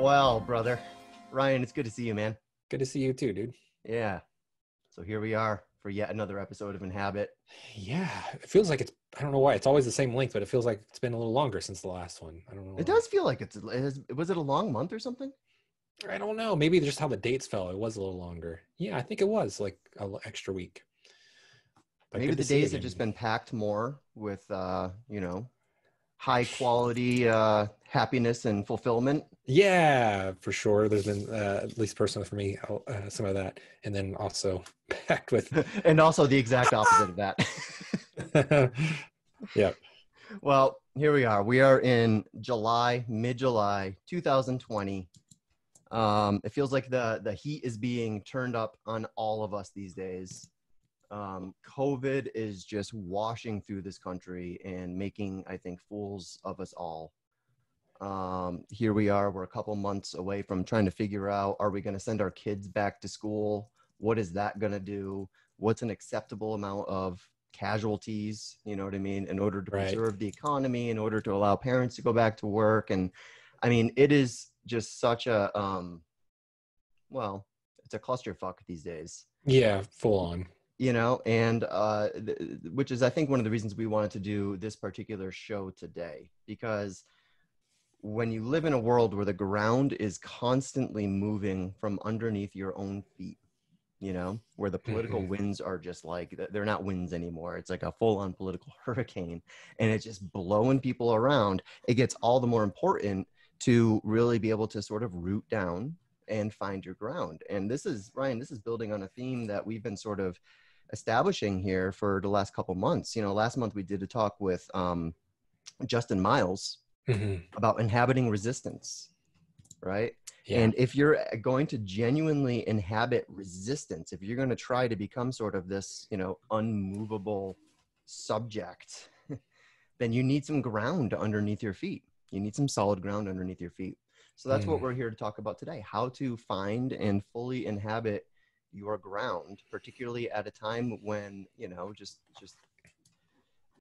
Well, brother, Ryan, it's good to see you, man. Good to see you too, dude. Yeah. So here we are for yet another episode of Inhabit. Yeah, it feels like I don't know why. It's always the same length, but it feels like it's been a little longer since the last one. I don't know It why. does feel like was it a long month or something? I don't know. Maybe just how the dates fell. It was a little longer. Yeah, I think it was like an extra week. But Maybe good the to see you days have again. just been packed more with, high quality happiness and fulfillment. Yeah, for sure. There's been, at least personally for me, some of that. And then also packed with. And also the exact opposite of that. Yeah. Well, here we are. We are in mid-July, 2020. It feels like the heat is being turned up on all of us these days. COVID is just washing through this country and making, I think, fools of us all. Here we are. We're a couple months away from trying to figure out, are we going to send our kids back to school? What is that going to do? What's an acceptable amount of casualties, you know what I mean, in order to preserve the economy, in order to allow parents to go back to work? And I mean, it is just such a, it's a clusterfuck these days. Yeah, full on. You know, and which is, I think, one of the reasons we wanted to do this particular show today, because when you live in a world where the ground is constantly moving from underneath your own feet, you know, where the political winds are just like, they're not winds anymore. It's like a full-on political hurricane, and it's just blowing people around. It gets all the more important to really be able to sort of root down and find your ground. And this is, Ryan, this is building on a theme that we've been sort of establishing here for the last couple months. You know, last month we did a talk with Justin Miles about inhabiting resistance, right? Yeah. And if you're going to genuinely inhabit resistance, if you're going to try to become sort of this, you know, unmovable subject, then you need some ground underneath your feet. You need some solid ground underneath your feet. So that's what we're here to talk about today: how to find and fully inhabit your ground, particularly at a time when, you know, just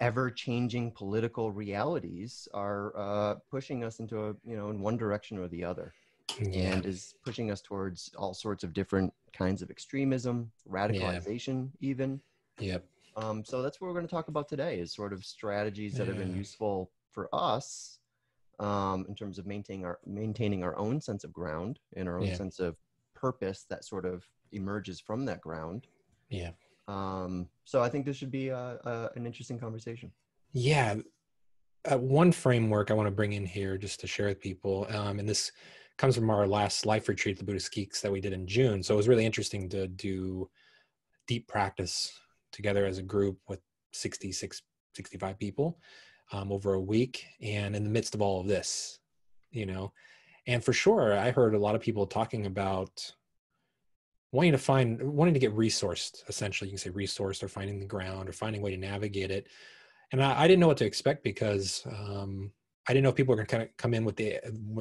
ever-changing political realities are pushing us into a, you know, in one direction or the other, and is pushing us towards all sorts of different kinds of extremism, radicalization, even. Yep. So that's what we're going to talk about today, is sort of strategies that have been useful for us in terms of maintaining our own sense of ground and our own sense of purpose that sort of emerges from that ground. Yeah. So I think this should be an interesting conversation. Yeah. One framework I want to bring in here just to share with people, and this comes from our last life retreat, the Buddhist Geeks, that we did in June. So it was really interesting to do deep practice together as a group with 65 people over a week. And in the midst of all of this, you know, and for sure, I heard a lot of people talking about wanting to get resourced, essentially. You can say resourced, or finding the ground, or finding a way to navigate it. And I didn't know what to expect, because I didn't know if people were going to kind of come in with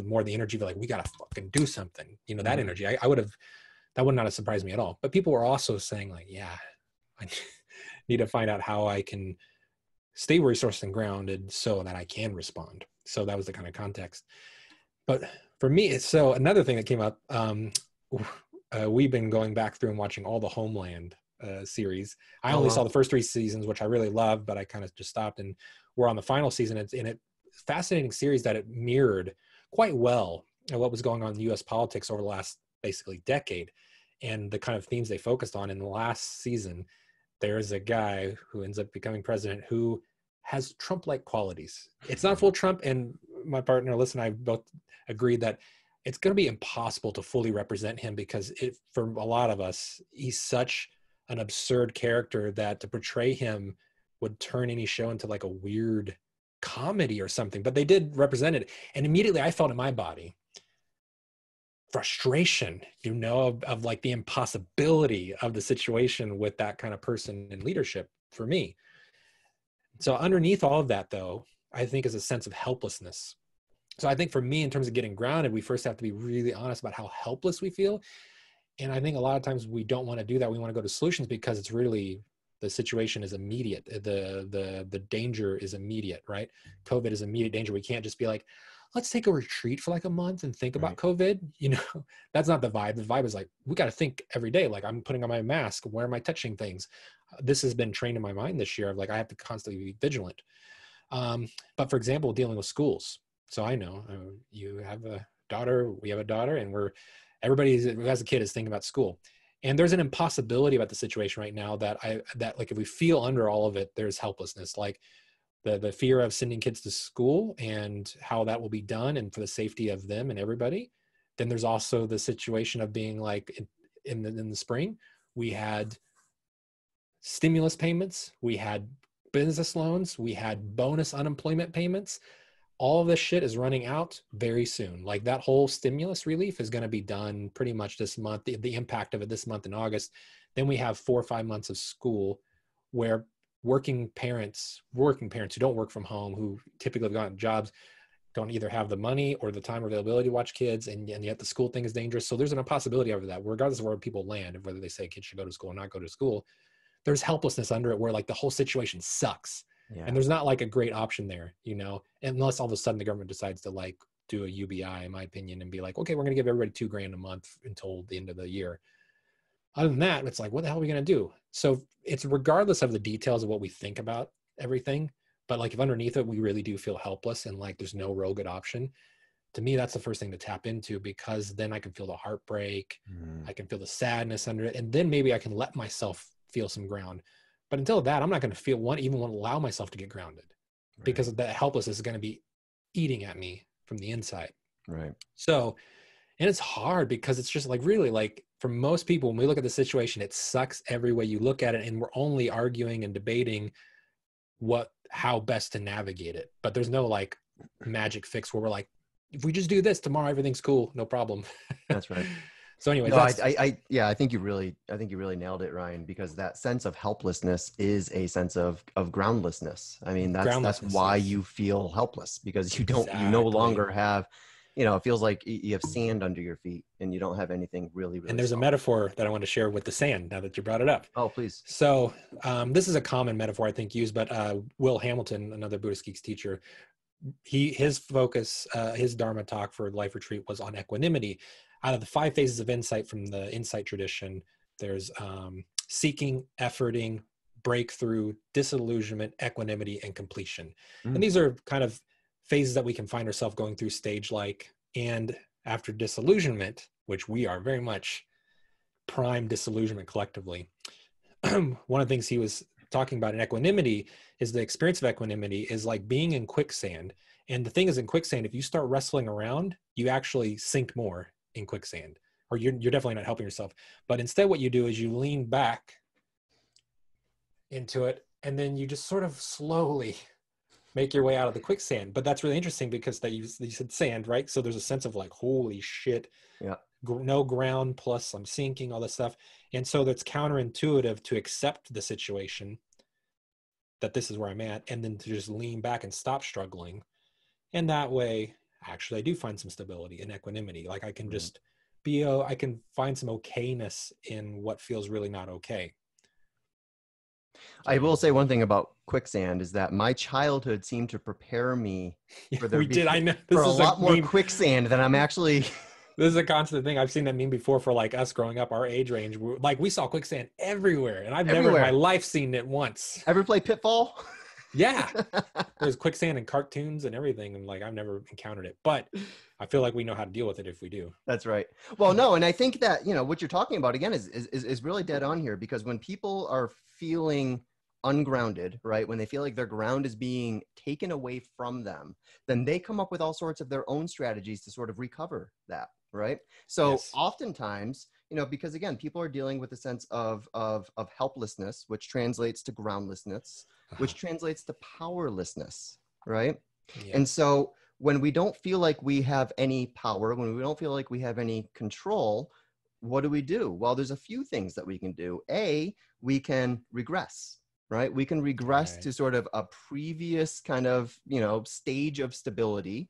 more of the energy of like, we got to fucking do something, you know, that energy. That would not have surprised me at all. But people were also saying like, yeah, I need to find out how I can stay resourced and grounded so that I can respond. So that was the kind of context. But for me, so another thing that came up, we've been going back through and watching all the Homeland series. I only saw the first 3 seasons, which I really loved, but I kind of just stopped, and we're on the final season. It's fascinating series that it mirrored quite well what was going on in U.S. politics over the last basically decade, and the kind of themes they focused on. In the last season, there's a guy who ends up becoming president who has Trump-like qualities. It's not full Trump, and my partner, Alyssa, and I both agreed that it's going to be impossible to fully represent him, because for a lot of us, he's such an absurd character that to portray him would turn any show into like a weird comedy or something. But they did represent it. And immediately I felt in my body frustration, you know, of like the impossibility of the situation with that kind of person in leadership for me. So underneath all of that, though, I think is a sense of helplessness. So I think for me, in terms of getting grounded, we first have to be really honest about how helpless we feel. And I think a lot of times we don't want to do that. We want to go to solutions because it's really The situation is immediate. The danger is immediate, right? COVID is immediate danger. We can't just be like, let's take a retreat for like a month and think about COVID. You know, that's not the vibe. The vibe is like, we got to think every day. Like, I'm putting on my mask. Where am I touching things? This has been trained in my mind this year of like, I have to constantly be vigilant. But for example, dealing with schools. So I know you have a daughter, we have a daughter, and everybody who has a kid is thinking about school. And there's an impossibility about the situation right now that like, if we feel under all of it, there's helplessness. Like the fear of sending kids to school and how that will be done and for the safety of them and everybody. Then there's also the situation of being like in the spring, we had stimulus payments, we had business loans, we had bonus unemployment payments. All of this shit is running out very soon. Like that whole stimulus relief is going to be done pretty much this month, the impact of it this month in August. Then we have 4 or 5 months of school where working parents who don't work from home, who typically have gotten jobs, don't either have the money or the time or availability to watch kids. And yet the school thing is dangerous. So there's an impossibility over that, regardless of where people land, of whether they say kids should go to school or not go to school. There's helplessness under it where like the whole situation sucks. Yeah. And there's not like a great option there, you know, unless all of a sudden the government decides to like do a UBI, in my opinion, and be like, okay, we're going to give everybody $2,000 a month until the end of the year. Other than that, it's like, what the hell are we going to do? So it's regardless of the details of what we think about everything. But like if underneath it, we really do feel helpless and like there's no real good option. To me, that's the first thing to tap into, because then I can feel the heartbreak. I can feel the sadness under it. And then maybe I can let myself feel some ground. But until that, I'm not going to even want to allow myself to get grounded, because that helplessness is going to be eating at me from the inside. Right. So, and it's hard because it's just like really like for most people, when we look at the situation, it sucks every way you look at it. And we're only arguing and debating how best to navigate it. But there's no like magic fix where we're like, if we just do this tomorrow, everything's cool. No problem. That's right. So anyways, no, I think you really nailed it, Ryan, because that sense of helplessness is a sense of groundlessness. I mean, that's why you feel helpless, because you no longer have, you know, it feels like you have sand under your feet and you don't have anything really and there's solid. A metaphor that I want to share with the sand now that you brought it up. Oh, please. So this is a common metaphor I think used, but Will Hamilton, another Buddhist Geeks teacher, his focus, his Dharma talk for Life Retreat was on equanimity. Out of the 5 phases of insight from the insight tradition, there's seeking, efforting, breakthrough, disillusionment, equanimity, and completion. And these are kind of phases that we can find ourselves going through stage like. And after disillusionment, which we are very much prime disillusionment collectively, one of the things he was talking about in equanimity is the experience of equanimity is like being in quicksand. And the thing is, in quicksand, if you start wrestling around, you actually sink more in quicksand, or you're definitely not helping yourself. But instead what you do is you lean back into it, and then you just sort of slowly make your way out of the quicksand. But that's really interesting because you said sand, right? So there's a sense of like, holy shit, no ground, plus I'm sinking, all this stuff. And so that's counterintuitive to accept the situation that this is where I'm at, and then to just lean back and stop struggling. And that way, actually, I do find some stability and equanimity. Like I can just I can find some okayness in what feels really not okay. I will say one thing about quicksand is that my childhood seemed to prepare me for I know. For a lot more quicksand than I'm actually. This is a constant thing. I've seen that meme before for like us growing up, our age range. We saw quicksand everywhere, and I've never in my life seen it once. Ever play Pitfall? Yeah, there's quicksand in cartoons and everything, and like I've never encountered it, but I feel like we know how to deal with it if we do. That's right. Well, no, and I think that, you know, what you're talking about again is really dead on here, because when people are feeling ungrounded, right, when they feel like their ground is being taken away from them, then they come up with all sorts of their own strategies to sort of recover that, right? So oftentimes, you know, because again, people are dealing with a sense of helplessness, which translates to groundlessness, which translates to powerlessness, right? Yeah. And so when we don't feel like we have any power, when we don't feel like we have any control, what do? Well, there's a few things that we can do. We can regress, right? We can regress to sort of a previous kind of, you know, stage of stability,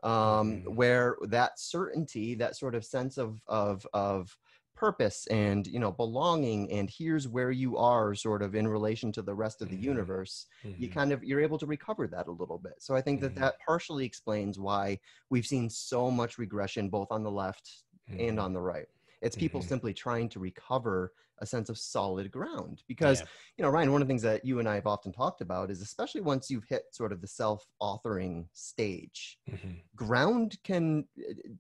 where that certainty, that sort of sense of purpose and, you know, belonging, and here's where you are sort of in relation to the rest of the universe, you're able to recover that a little bit. So I think that that partially explains why we've seen so much regression both on the left and on the right. It's people simply trying to recover a sense of solid ground. Because, you know, Ryan, one of the things that you and I have often talked about is, especially once you've hit sort of the self-authoring stage, ground can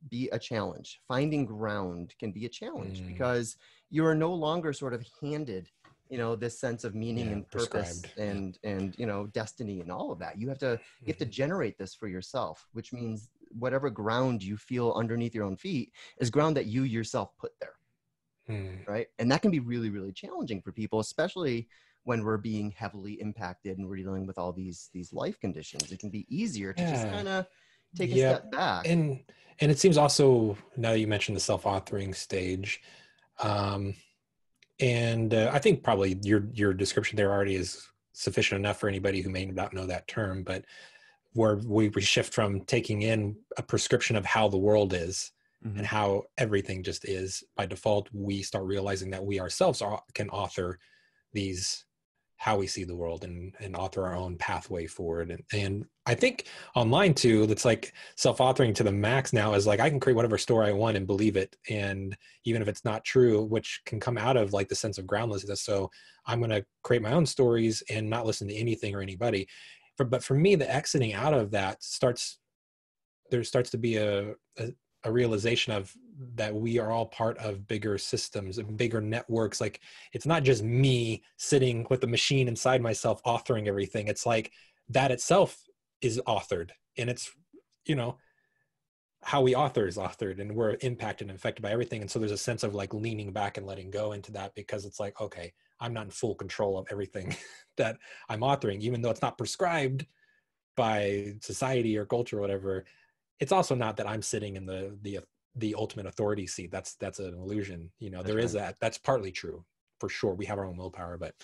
be a challenge. Finding ground can be a challenge because you are no longer sort of handed, you know, this sense of meaning and purpose and, you know, destiny and all of that. You have to generate this for yourself, which means whatever ground you feel underneath your own feet is ground that you yourself put there. Right. And that can be really, really challenging for people, especially when we're being heavily impacted and we're dealing with all these life conditions. It can be easier to just kind of take a step back. And it seems also, now that you mentioned the self-authoring stage, and I think probably your description there already is sufficient enough for anybody who may not know that term, but where we shift from taking in a prescription of how the world is and how everything just is by default, we start realizing that we ourselves can author these, how we see the world, and author our own pathway forward. And I think online too, that's like self-authoring to the max now is like, I can create whatever story I want and believe it. And even if it's not true, which can come out of like the sense of groundlessness. So I'm going to create my own stories and not listen to anything or anybody. But for me, the exiting out of that there starts to be a realization of that we are all part of bigger systems and bigger networks. Like, it's not just me sitting with the machine inside myself authoring everything. It's like that itself is authored, and it's, you know, how we author is authored, and we're impacted and affected by everything. And so there's a sense of like leaning back and letting go into that, because it's like, okay, I'm not in full control of everything that I'm authoring, even though it's not prescribed by society or culture or whatever. It's also not that I'm sitting in the ultimate authority seat. That's an illusion. You know, there is that. That's partly true, for sure. We have our own willpower, but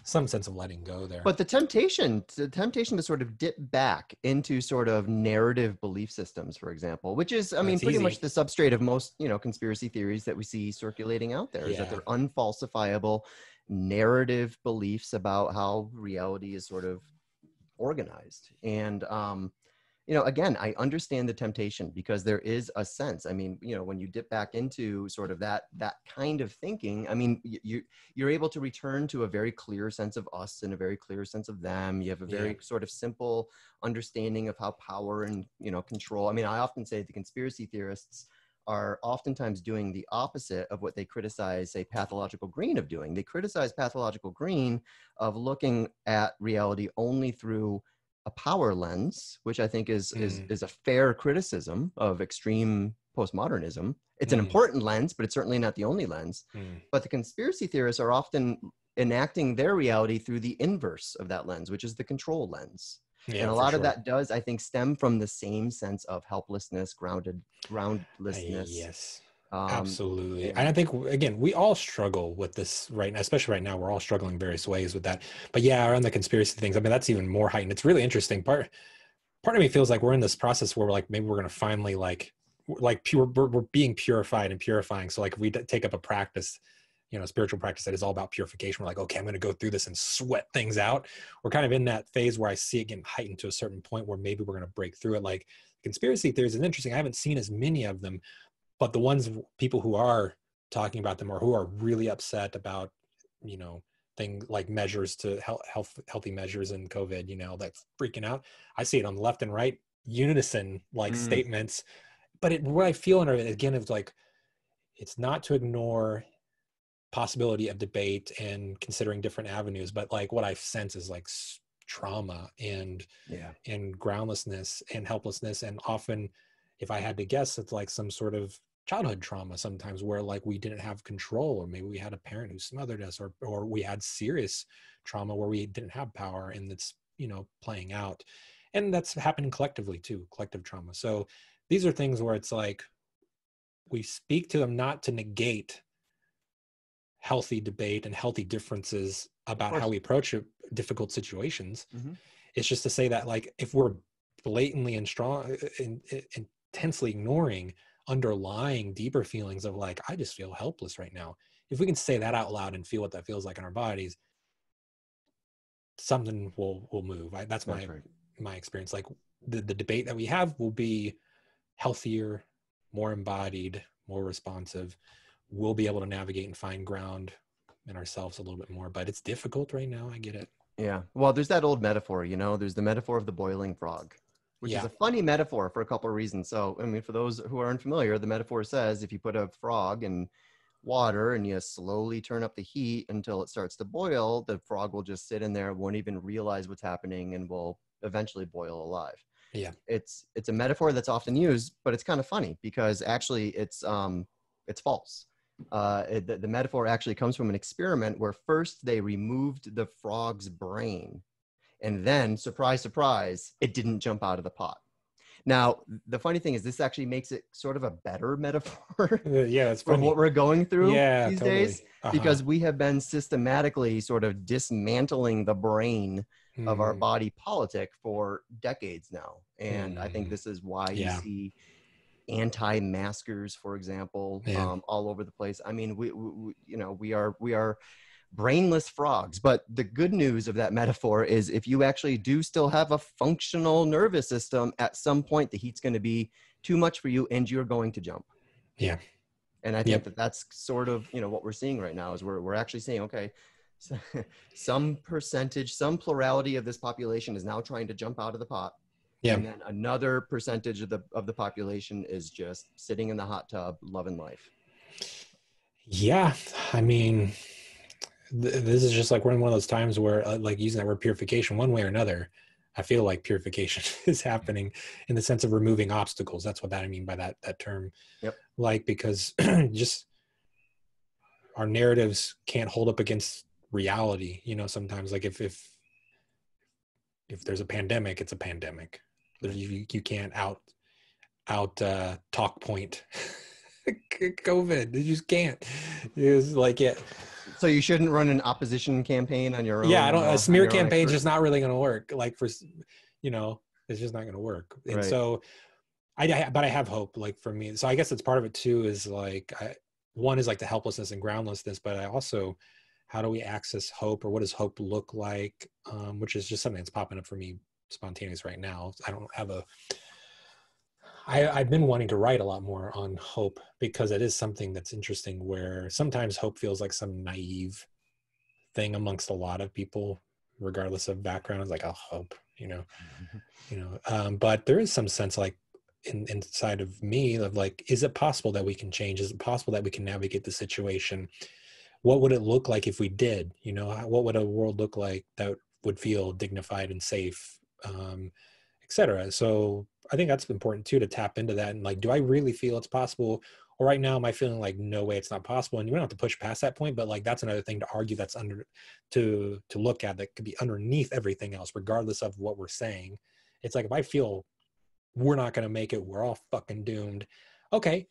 some sense of letting go there. But the temptation to sort of dip back into sort of narrative belief systems, for example, which is, I mean, pretty much the substrate of most, you know, conspiracy theories that we see circulating out there, is that they're unfalsifiable narrative beliefs about how reality is sort of organized. And, you know, again, I understand the temptation, because there is a sense, I mean, you know, when you dip back into sort of that kind of thinking, I mean, you're able to return to a very clear sense of us and a very clear sense of them. You have a very sort of simple understanding of how power and, you know, control. I mean, I often say the conspiracy theorists are oftentimes doing the opposite of what they criticize, say, pathological green of doing. They criticize pathological green of looking at reality only through a power lens, which I think is a fair criticism of extreme postmodernism. It's an important lens, but it's certainly not the only lens. But the conspiracy theorists are often enacting their reality through the inverse of that lens, which is the control lens. And a lot of that does, I think, stem from the same sense of helplessness, groundlessness. Yes. Absolutely. And I think, again, we all struggle with this right now, especially right now. We're all struggling in various ways with that. But yeah, around the conspiracy things, I mean, that's even more heightened. It's really interesting. Part of me feels like we're in this process where we're like, maybe we're going to finally we're being purified and purifying. So like, if we take up a practice, you know, spiritual practice that is all about purification, we're like, okay, I'm going to go through this and sweat things out. We're kind of in that phase where I see it getting heightened to a certain point where maybe we're going to break through it. Like, conspiracy theories is interesting. I haven't seen as many of them, but the ones, people who are talking about them or who are really upset about, you know, things like measures to healthy measures in COVID, you know, that's freaking out. I see it on the left and right, unison, like statements. But what I feel in it, again, it's like, it's not to ignore possibility of debate and considering different avenues, but like what I sense is like trauma and groundlessness and helplessness. And often, if I had to guess, it's like some sort of childhood trauma sometimes, where like we didn't have control, or maybe we had a parent who smothered us, or we had serious trauma where we didn't have power, and it's, you know, playing out. And that's happening collectively too, collective trauma. So these are things where it's like, we speak to them not to negate healthy debate and healthy differences about how we approach difficult situations. It's just to say that, like, if we're blatantly and intensely ignoring underlying deeper feelings of like, I just feel helpless right now. If we can say that out loud and feel what that feels like in our bodies, something will move. That's That's right. my experience. Like the debate that we have will be healthier, more embodied, more responsive. We'll be able to navigate and find ground in ourselves a little bit more, but it's difficult right now. I get it. Yeah. Well, there's that old metaphor, you know, there's the metaphor of the boiling frog, which is Yeah. a funny metaphor for a couple of reasons. So, I mean, for those who are unfamiliar, the metaphor says if you put a frog in water and you slowly turn up the heat until it starts to boil, the frog will just sit in there, won't even realize what's happening, and will eventually boil alive. Yeah. It's a metaphor that's often used, but it's kind of funny because actually it's false. The metaphor actually comes from an experiment where first they removed the frog's brain, and then, surprise, surprise, it didn't jump out of the pot. Now, the funny thing is this actually makes it sort of a better metaphor Yeah, that's for funny. what we're going through Yeah, these totally. days, because we have been systematically sort of dismantling the brain of our body politic for decades now. And I think this is why you Yeah. see anti-maskers, for example, Yeah. all over the place. I mean, we you know, we are brainless frogs. But the good news of that metaphor is if you actually do still have a functional nervous system, at some point the heat's going to be too much for you and you're going to jump. Yeah. And I think Yep. that's sort of, you know, what we're seeing right now is we're actually saying, okay, so some percentage, some plurality of this population is now trying to jump out of the pot. Yeah. And then another percentage of the population is just sitting in the hot tub, loving life. Yeah. I mean, this is just like we're in one of those times where like using that word purification one way or another, I feel like purification is happening in the sense of removing obstacles. That's what I mean by that term. Yep. Like, because just our narratives can't hold up against reality. You know, sometimes like if there's a pandemic, it's a pandemic. You can't out talk point COVID. You just can't. It's like, yeah. So you shouldn't run an opposition campaign on your own. Yeah, I don't. A smear campaign is expert? just not really going to work. Like you know, it's just not going to work. And Right. so, but I have hope. Like for me, so I guess it's part of it too. Is like one is like the helplessness and groundlessness, but I also, how do we access hope, or what does hope look like? Which is just something that's popping up for me spontaneous right now. I don't have a. I've been wanting to write a lot more on hope because it is something that's interesting. Where sometimes hope feels like some naive thing amongst a lot of people, regardless of backgrounds. Like, I'll hope, but there is some sense like inside of me of like, is it possible that we can change? Is it possible that we can navigate the situation? What would it look like if we did? What would a world look like that would feel dignified and safe, etc. So I think that's important too, to tap into that. And like, do I really feel it's possible? Or right now, am I feeling like, no way, it's not possible? And you don't have to push past that point, but like, that's another thing to argue that's to look at that could be underneath everything else, regardless of what we're saying. It's like, if I feel we're not going to make it, we're all fucking doomed. Okay,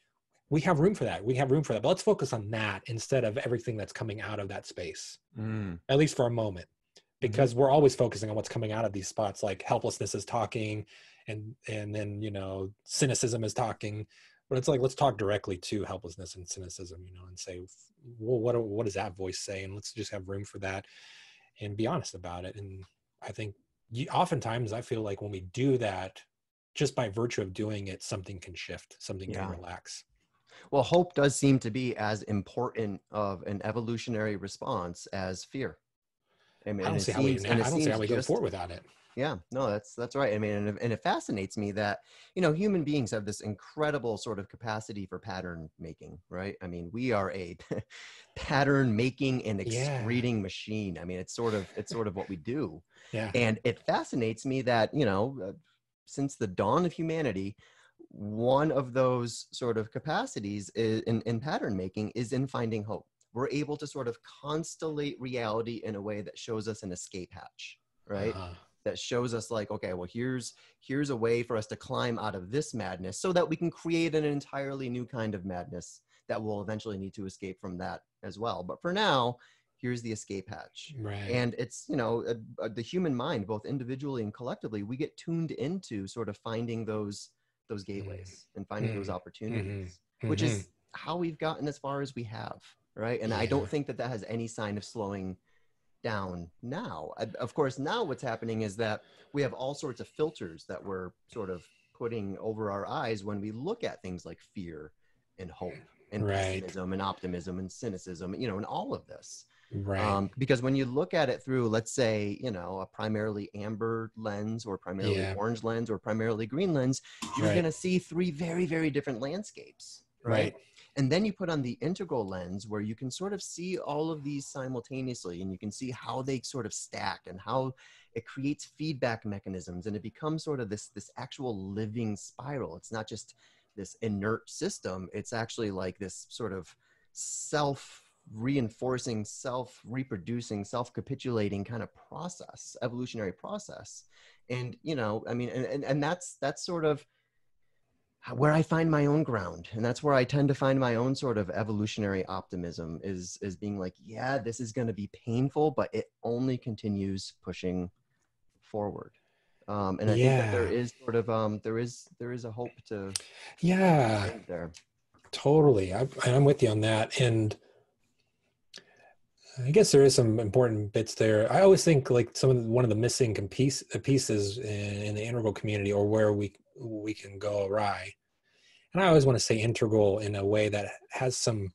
we have room for that. But let's focus on that instead of everything that's coming out of that space, at least for a moment. Because we're always focusing on what's coming out of these spots, like helplessness is talking, and then cynicism is talking, but it's like, let's talk directly to helplessness and cynicism, and say, well, what does that voice say, and let's just have room for that and be honest about it. And I think oftentimes I feel like when we do that, just by virtue of doing it, something can shift, something can relax. Well, hope does seem to be as important of an evolutionary response as fear. I mean, I don't see how we go forward without it. Yeah, no, that's right. I mean, and it fascinates me that, human beings have this incredible sort of capacity for pattern making, right? I mean, we are a pattern making and excreting machine. I mean, it's sort of what we do. Yeah. And it fascinates me that, since the dawn of humanity, one of those sort of capacities in pattern making is in finding hope. We're able to sort of constellate reality in a way that shows us an escape hatch, right? That shows us like, okay, well, here's a way for us to climb out of this madness so that we can create an entirely new kind of madness that will eventually need to escape from that as well. But for now, here's the escape hatch. Right. And it's, the human mind, both individually and collectively, we get tuned into sort of finding those those mm, gateways and finding those mm, mhm, opportunities, which mhm. is how we've gotten as far as we have, right? And I Yeah, don't think that that has any sign of slowing down now. Of course, now what's happening is that we have all sorts of filters that we're sort of putting over our eyes when we look at things like fear and hope and right, pessimism and optimism and cynicism, you know, and all of this. right. Because when you look at it through, let's say, you know, a primarily amber lens or primarily Yeah, orange lens or primarily green lens, you're going right, to see three very, very different landscapes, right? right. And then you put on the integral lens where you can sort of see all of these simultaneously, and you can see how they sort of stack and how it creates feedback mechanisms, and it becomes sort of this actual living spiral. It's not just this inert system. It's actually like this sort of self reinforcing, self reproducing, self capitulating kind of process, evolutionary process. And, you know, I mean, and that's sort of where I find my own ground. And that's where I tend to find my own sort of evolutionary optimism is being like, yeah, this is going to be painful, but it only continues pushing forward. And I think that there Yeah, is sort of, there is a hope to yeah, end there. totally. I'm with you on that. And I guess there is some important bits there. I always think like one of the missing pieces in the integral community, or where we can go awry. And I always want to say integral in a way that has some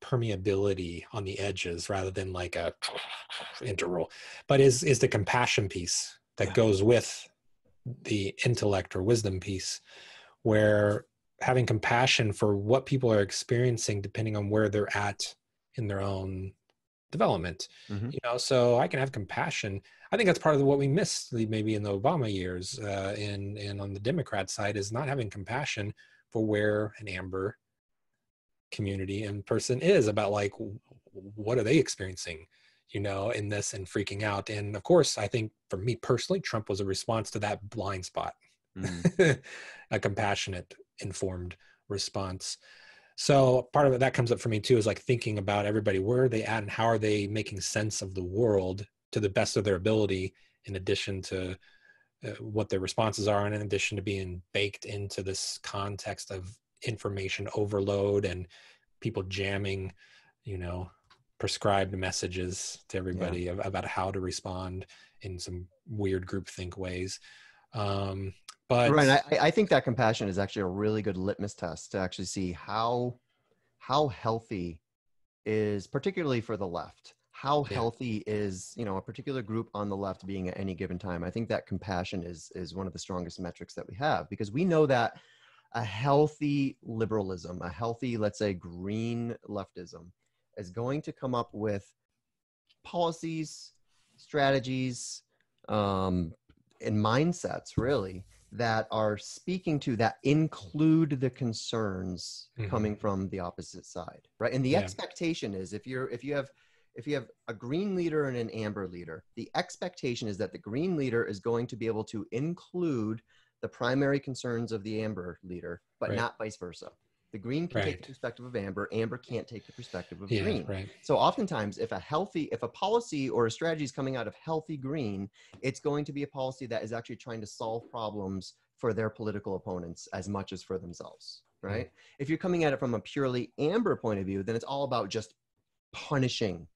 permeability on the edges rather than like a integral, but is the compassion piece that Yeah. goes with the intellect or wisdom piece, where having compassion for what people are experiencing depending on where they're at in their own development. Mm-hmm. You know, so I can have compassion. I think that's part of what we missed maybe in the Obama years, and on the Democrat side, is not having compassion for where an amber community and person is, about like what are they experiencing, you know, in this, and freaking out. And of course, I think for me personally, Trump was a response to that blind spot. Mm. A compassionate, informed response. So part of it that comes up for me too is like thinking about everybody, where are they at and how are they making sense of the world to the best of their ability, in addition to what their responses are, and in addition to being baked into this context of information overload and people jamming, you know, prescribed messages to Yeah. everybody about how to respond in some weird groupthink ways. But Right. I think that compassion is actually a really good litmus test to actually see how healthy is, particularly for the left, how yeah, healthy is, you know, a particular group on the left being at any given time. I think that compassion is one of the strongest metrics that we have, because we know that a healthy liberalism, a healthy, let's say, green leftism, is going to come up with policies, strategies, and mindsets really that are speaking to, that include the concerns mm-hmm. coming from the opposite side, right? And the Yeah, expectation is, if you have a green leader and an amber leader, the expectation is that the green leader is going to be able to include the primary concerns of the amber leader, but right, not vice versa. The green can take the right, perspective of amber, amber can't take the perspective of yeah, green. right, So oftentimes, if a policy or a strategy is coming out of healthy green, it's going to be a policy that is actually trying to solve problems for their political opponents as much as for themselves, mm, right? If you're coming at it from a purely amber point of view, then it's all about just punishing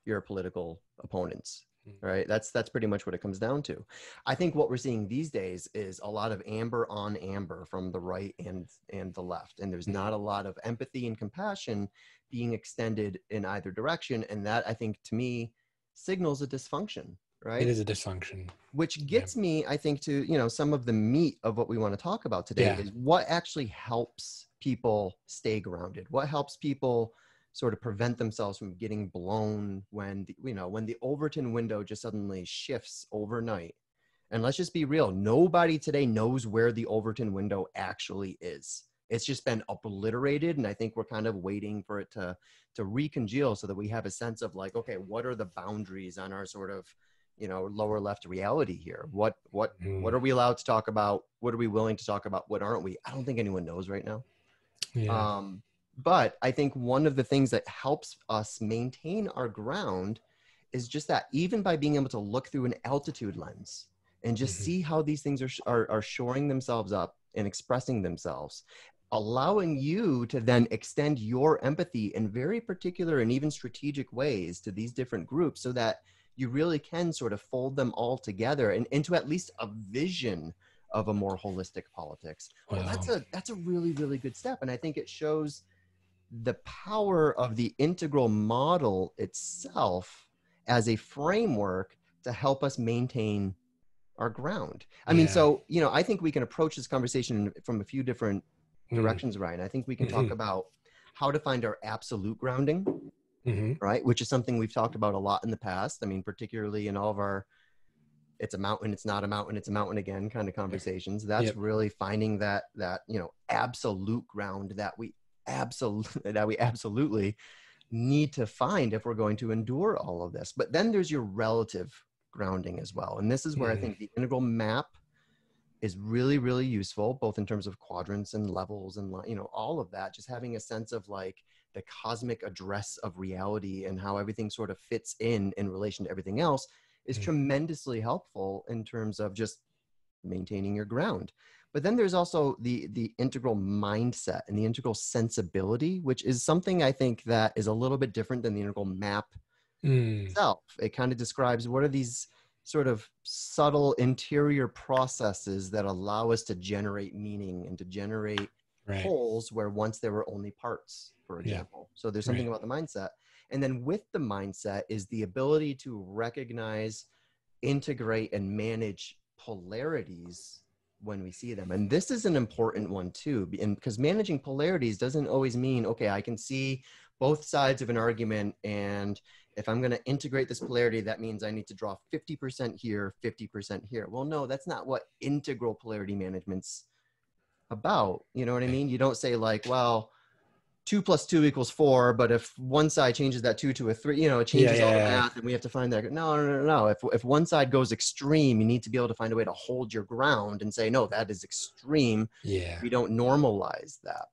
your political opponents, mm, right? That's pretty much what it comes down to. I think what we're seeing these days is a lot of amber on amber from the right and the left, and there's mm. not a lot of empathy and compassion being extended in either direction, and that, I think, to me, signals a dysfunction, It right? is a dysfunction. Which Yeah, gets me, I think, to, you know, some of the meat of what we want to talk about today yeah, is what actually helps people stay grounded, what helps people sort of prevent themselves from getting blown when when the Overton window just suddenly shifts overnight. And let's just be real, nobody today knows where the Overton window actually is. It's just been obliterated, and I think we're kind of waiting for it to recongeal so that we have a sense of like, okay, what are the boundaries on our sort of, lower left reality here? What mm, are we allowed to talk about? What are we willing to talk about? What aren't we? I don't think anyone knows right now. yeah, But I think one of the things that helps us maintain our ground is just that, even by being able to look through an altitude lens and just mm-hmm. see how these things are shoring themselves up and expressing themselves, allowing you to then extend your empathy in very particular and even strategic ways to these different groups, so that you really can sort of fold them all together and into at least a vision of a more holistic politics. Well, Wow. that's a really, really good step. And I think it shows the power of the integral model itself as a framework to help us maintain our ground. I mean, so, you know, I think we can approach this conversation from a few different directions, Ryan. I think we can talk about how to find our absolute grounding, right? Which is something we've talked about a lot in the past. I mean, particularly in all of our, it's a mountain, it's not a mountain, it's a mountain again kind of conversations. That's really finding that, you know, absolute ground that we absolutely need to find if we're going to endure all of this. But then there's your relative grounding as well. And this is where I think the integral map is really, really useful, both in terms of quadrants and levels and, you know, all of that, just having a sense of like the cosmic address of reality and how everything sort of fits in relation to everything else is tremendously helpful in terms of just maintaining your ground. But then there's also the integral mindset and the integral sensibility, which is something I think that is a little bit different than the integral map itself. It kind of describes what are these sort of subtle interior processes that allow us to generate meaning and to generate wholes where once there were only parts, for example. So there's something about the mindset. And then with the mindset is the ability to recognize, integrate, and manage polarities when we see them. And this is an important one too, because managing polarities doesn't always mean, okay, I can see both sides of an argument, and if I'm going to integrate this polarity, that means I need to draw 50% here, 50% here. Well, no, that's not what integral polarity management's about. You know what I mean? You don't say like, well, 2 + 2 = 4, but if one side changes that 2 to a 3, you know, it changes all the math and we have to find that. No. If one side goes extreme, you need to be able to find a way to hold your ground and say, no, that is extreme. We don't normalize that.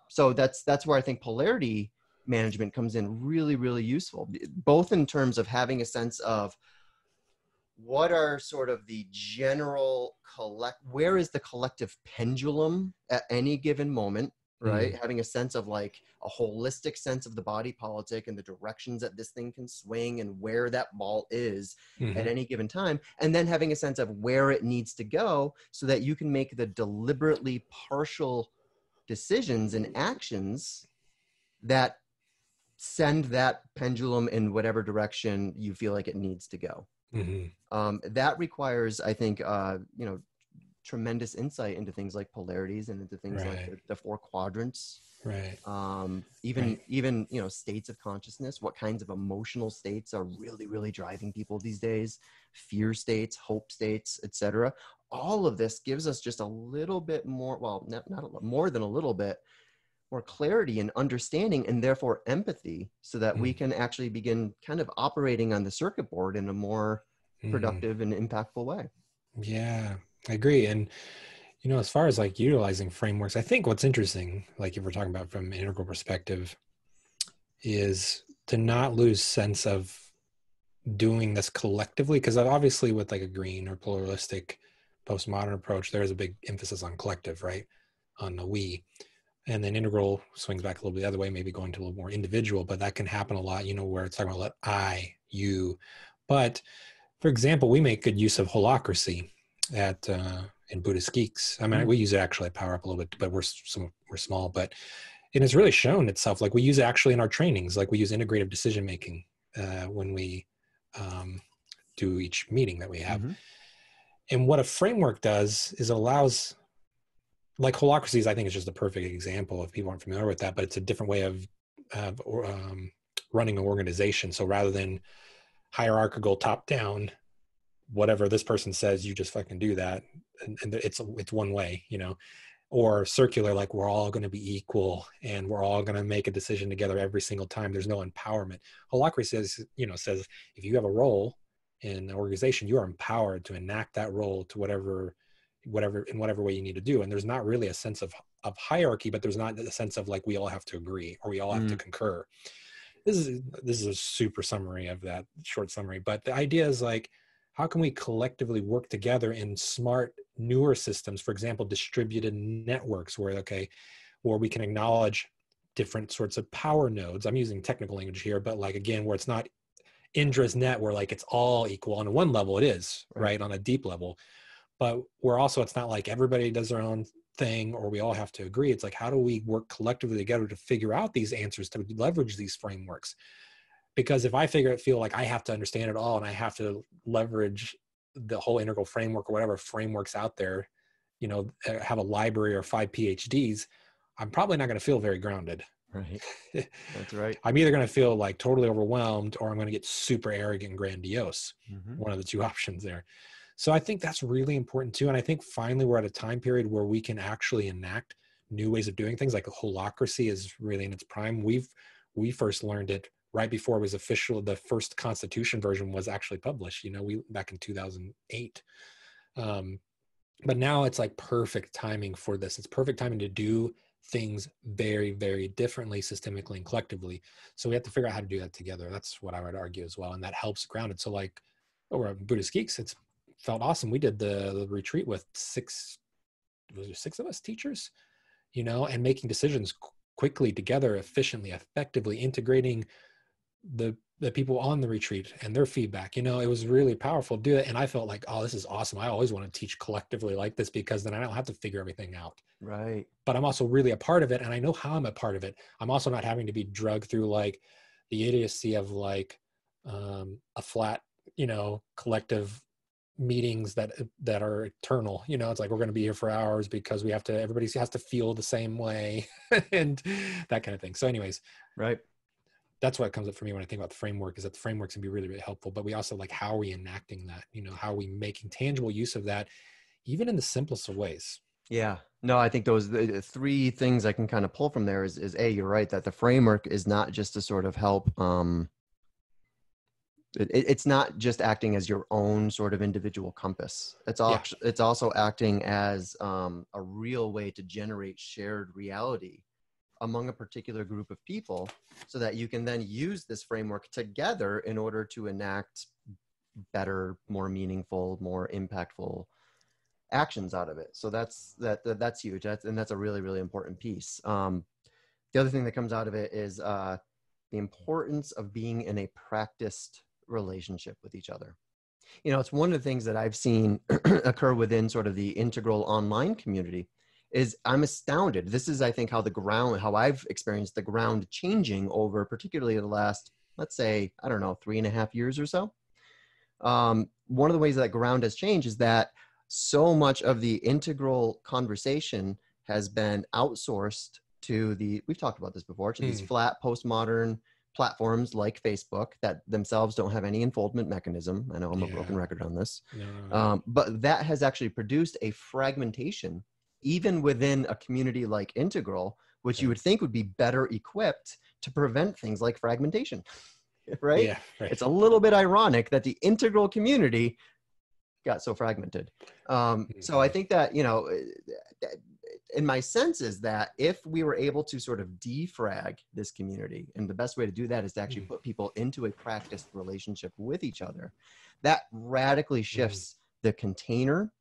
So that's where I think polarity management comes in really, really useful, both in terms of having a sense of what are sort of the general where is the collective pendulum at any given moment, right? Having a sense of like a holistic sense of the body politic and the directions that this thing can swing and where that ball is at any given time. And then having a sense of where it needs to go so that you can make the deliberately partial decisions and actions that send that pendulum in whatever direction you feel like it needs to go. That requires, I think, you know, tremendous insight into things like polarities and into things like the 4 quadrants. Even, you know, states of consciousness, what kinds of emotional states are really, really driving people these days, fear states, hope states, etc. All of this gives us just a little bit more, well, not more than a little bit more clarity and understanding, and therefore empathy, so that we can actually begin kind of operating on the circuit board in a more productive and impactful way. Yeah, I agree. And, you know, as far as like utilizing frameworks, I think what's interesting, like if we're talking about from an integral perspective, is to not lose sense of doing this collectively. Because obviously with like a green or pluralistic postmodern approach, there is a big emphasis on collective, right? On the we. And then integral swings back a little bit the other way, maybe going to a little more individual, but that can happen a lot, you know, where it's talking about let I, you. But for example, we make good use of holacracy in Buddhist geeks. I mean, we use it actually at Power Up a little bit, but we're small, but it has really shown itself. Like we use it actually in our trainings, like we use integrative decision-making when we do each meeting that we have. And what a framework does is it allows, like holacracies, I think is just a perfect example if people aren't familiar with that, but it's a different way of running an organization. So rather than hierarchical top down, whatever this person says, you just fucking do that. And it's one way, you know, or circular, like we're all going to be equal and we're all going to make a decision together every single time. There's no empowerment. Holacracy says if you have a role in an organization, you are empowered to enact that role to whatever way you need to do. And there's not really a sense of hierarchy, but there's not a sense of like we all have to agree or we all have to concur. This is a super summary of that short summary, but the idea is like, how can we collectively work together in smart, newer systems, for example, distributed networks where, okay, where we can acknowledge different sorts of power nodes. I'm using technical language here, but like, again, where it's not Indra's net, where like it's all equal. On one level, it is, right? On a deep level. But we're also, it's not like everybody does their own thing or we all have to agree. It's like, how do we work collectively together to figure out these answers, to leverage these frameworks? Because if I feel like I have to understand it all and I have to leverage the whole integral framework or whatever frameworks out there, you know, have a library or 5 PhDs, I'm probably not going to feel very grounded. Right. That's right. I'm either going to feel like totally overwhelmed or I'm going to get super arrogant and grandiose. One of the two options there. So I think that's really important too. And I think finally we're at a time period where we can actually enact new ways of doing things. Like holacracy is really in its prime. We first learned it right before it was official. The first constitution version was actually published, you know, back in 2008. But now it's like perfect timing for this. It's perfect timing to do things very, very differently, systemically and collectively. So we have to figure out how to do that together. That's what I would argue as well. And that helps ground it. So like over at Buddhist Geeks, it's felt awesome. We did the retreat with six of us teachers, you know, and making decisions quickly together, efficiently, effectively, integrating the people on the retreat and their feedback. You know, it was really powerful to do it. And I felt like, oh, this is awesome. I always want to teach collectively like this because then I don't have to figure everything out. Right. But I'm also really a part of it. And I know how I'm a part of it. I'm also not having to be drugged through like the idiocy of like a flat, you know, collective meetings that are eternal. You know, it's like we're going to be here for hours because we have to, everybody has to feel the same way and that kind of thing. So anyways, right, that's what comes up for me when I think about the framework, is that the frameworks can be really, really helpful, but we also like, how are we enacting that? You know, how are we making tangible use of that, even in the simplest of ways? Yeah, no, I think those the three things I can kind of pull from there is A, you're right, that the framework is not just to sort of help, it's not just acting as your own sort of individual compass. It's also acting as a real way to generate shared reality among a particular group of people, so that you can then use this framework together in order to enact better, more meaningful, more impactful actions out of it. So that's huge. That's a really, really important piece. The other thing that comes out of it is the importance of being in a practiced relationship with each other. You know, it's one of the things that I've seen occur within sort of the integral online community is I'm astounded. This is, I think, how I've experienced the ground changing over particularly the last, let's say, I don't know, 3.5 years or so. One of the ways that ground has changed is that so much of the integral conversation has been outsourced to we've talked about this before, to these flat postmodern platforms like Facebook that themselves don't have any enfoldment mechanism. I know I'm a broken record on this. No. But that has actually produced a fragmentation even within a community like Integral, which you would think would be better equipped to prevent things like fragmentation, right? Yeah, right. It's a little bit ironic that the Integral community got so fragmented. So I think that, you know, in my sense is that if we were able to sort of defrag this community, and the best way to do that is to actually put people into a practiced relationship with each other, that radically shifts the container,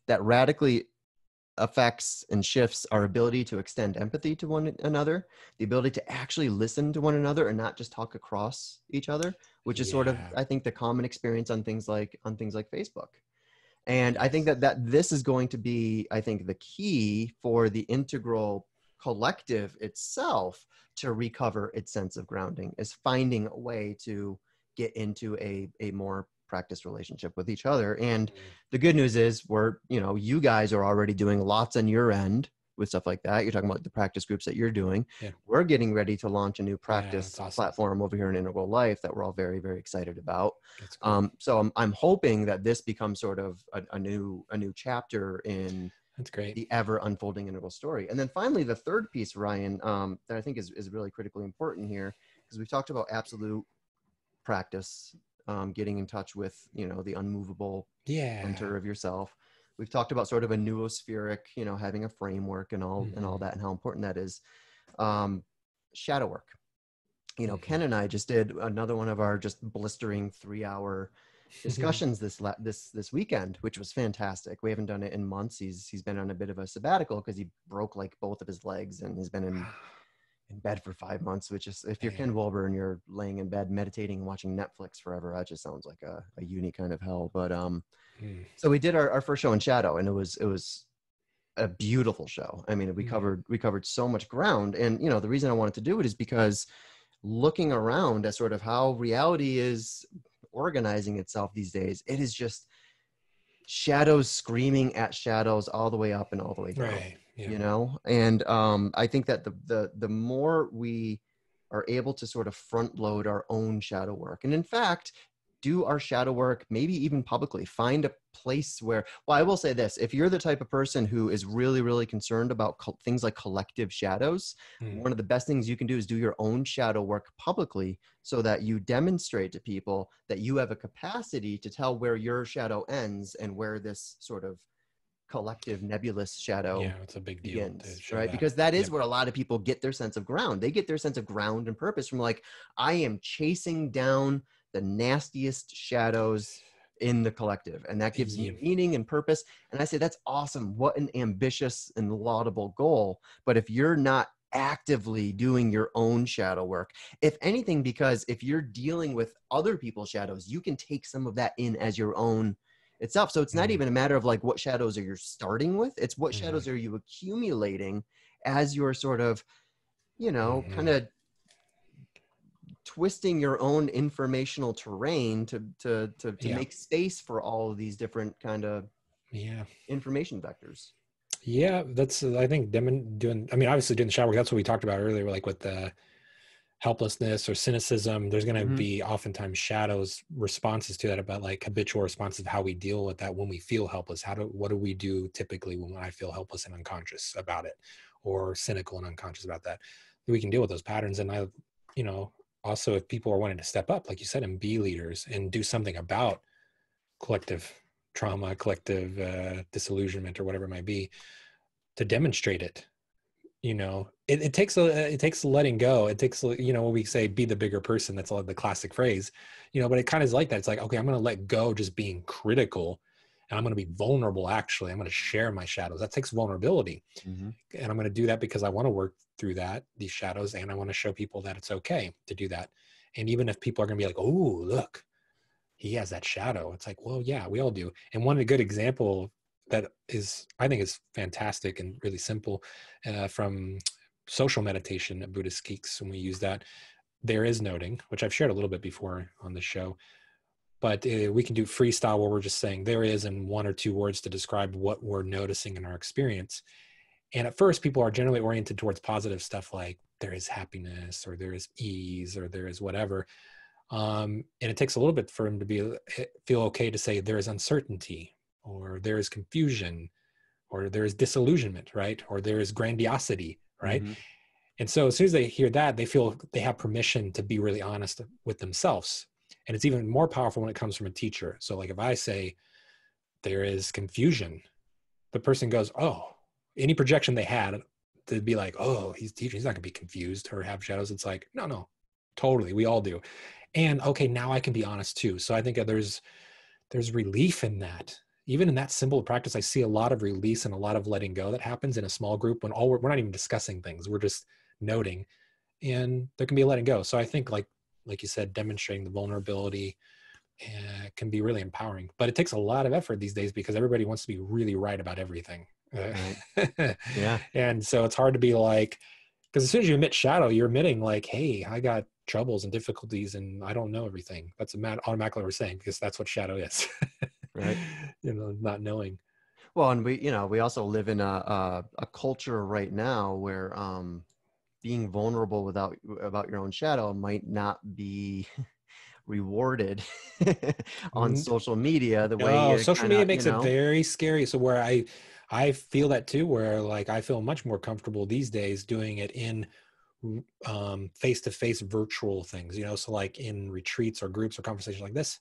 that radically affects and shifts our ability to extend empathy to one another, the ability to actually listen to one another and not just talk across each other, which is sort of, I think, the common experience on things like Facebook. And I think that this is going to be, I think, the key for the Integral collective itself to recover its sense of grounding, is finding a way to get into a more practiced relationship with each other. And the good news is you guys are already doing lots on your end with stuff like that. You're talking about the practice groups that you're doing. Yeah. We're getting ready to launch a new practice platform over here in Integral Life that we're all very, very excited about. That's cool. So I'm hoping that this becomes sort of a new chapter in That's great. the ever unfolding Integral story. And then finally, the third piece, Ryan, that I think is really critically important here, because we've talked about absolute practice, getting in touch with, the unmovable center of yourself. We've talked about sort of a noospheric, having a framework and all that, and how important that is. Shadow work. Ken and I just did another one of our just blistering 3-hour discussions this weekend, which was fantastic. We haven't done it in months. He's been on a bit of a sabbatical because he broke like both of his legs, and he's been in bed for 5 months, which is, if you're Ken Wilber and you're laying in bed meditating and watching Netflix forever, that just sounds like a unique kind of hell. But so we did our first show in shadow, and it was a beautiful show. I mean, we covered so much ground. And you know, the reason I wanted to do it is because looking around at sort of how reality is organizing itself these days, it is just shadows screaming at shadows all the way up and all the way down. Right. Yeah. You know, and I think that the more we are able to sort of front load our own shadow work, and in fact do our shadow work, maybe even publicly, find a place where, well, I will say this, if you're the type of person who is really, really concerned about things like collective shadows, one of the best things you can do is do your own shadow work publicly, so that you demonstrate to people that you have a capacity to tell where your shadow ends and where this sort of collective nebulous shadow it's a big deal begins, right? Because that is where a lot of people get their sense of ground. They get their sense of ground and purpose from like, I am chasing down the nastiest shadows in the collective, and that gives me meaning and purpose. And I say, that's awesome. What an ambitious and laudable goal. But if you're not actively doing your own shadow work, if anything, because if you're dealing with other people's shadows, you can take some of that in as your own itself. So it's not even a matter of like, what shadows are you starting with? It's what shadows are you accumulating as you're sort of, you know, kind of twisting your own informational terrain to make space for all of these different kind of information vectors. Yeah, that's, I think, doing, I mean, obviously doing the shadow work, that's what we talked about earlier, like with the helplessness or cynicism, there's going to be oftentimes shadows responses to that, about like habitual responses of how we deal with that when we feel helpless. What do we do typically when I feel helpless and unconscious about it, or cynical and unconscious about that? We can deal with those patterns. And I, you know, also if people are wanting to step up, like you said, and be leaders and do something about collective trauma, collective disillusionment, or whatever it might be, to demonstrate it. You know, it takes letting go. It takes, you know, when we say be the bigger person, that's the classic phrase, you know, but it kind of is like that. It's like, okay, I'm going to let go just being critical, and I'm going to be vulnerable. Actually, I'm going to share my shadows. That takes vulnerability. And I'm going to do that because I want to work through these shadows, and I want to show people that it's okay to do that. And even if people are going to be like, oh, look, he has that shadow. It's like, well, yeah, we all do. And one good example that is, I think, is fantastic and really simple, from social meditation at Buddhist geeks, when we use that, there is noting, which I've shared a little bit before on the show, but we can do freestyle where we're just saying there is in one or two words to describe what we're noticing in our experience. And at first, people are generally oriented towards positive stuff, like there is happiness, or there is ease, or there is whatever. And it takes a little bit for them to feel okay to say there is uncertainty, or there is confusion, or there is disillusionment, right? Or there is grandiosity, right? And so as soon as they hear that, they feel they have permission to be really honest with themselves. And it's even more powerful when it comes from a teacher. So like if I say there is confusion, the person goes, oh, any projection they had, they'd be like, oh, he's teaching, he's not gonna be confused or have shadows. It's like, no, totally, we all do. And okay, now I can be honest too. So I think there's relief in that. Even in that simple practice, I see a lot of release and a lot of letting go that happens in a small group when we're not even discussing things. We're just noting, and there can be a letting go. So I think like you said, demonstrating the vulnerability can be really empowering, but it takes a lot of effort these days because everybody wants to be really right about everything. Right. Yeah. And so it's hard to be like, because as soon as you admit shadow, you're admitting like, hey, I got troubles and difficulties and I don't know everything. That's automatically what we're saying, because that's what shadow is. Right. You know, not knowing. Well, and we also live in a culture right now where being vulnerable about your own shadow might not be rewarded on social media the way social media makes it very scary. So where I feel that too, where like I feel much more comfortable these days doing it in face-to-face virtual things, you know, so like in retreats or groups or conversations like this,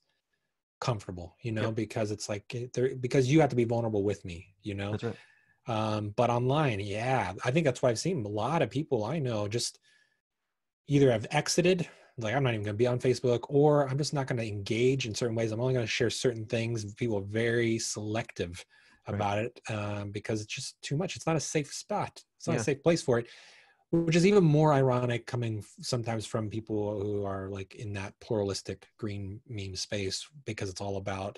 comfortable, you know, because it's like because you have to be vulnerable with me, you know. That's right. But online, I think that's why I've seen a lot of people I know just either have exited Like, I'm not even going to be on Facebook, or I'm just not going to engage in certain ways. I'm only going to share certain things. People are very selective Right. about it, because it's just too much. It's not a safe spot. It's not a Yeah. safe place for it, which is even more ironic coming sometimes from people who are like in that pluralistic green meme space, because it's all about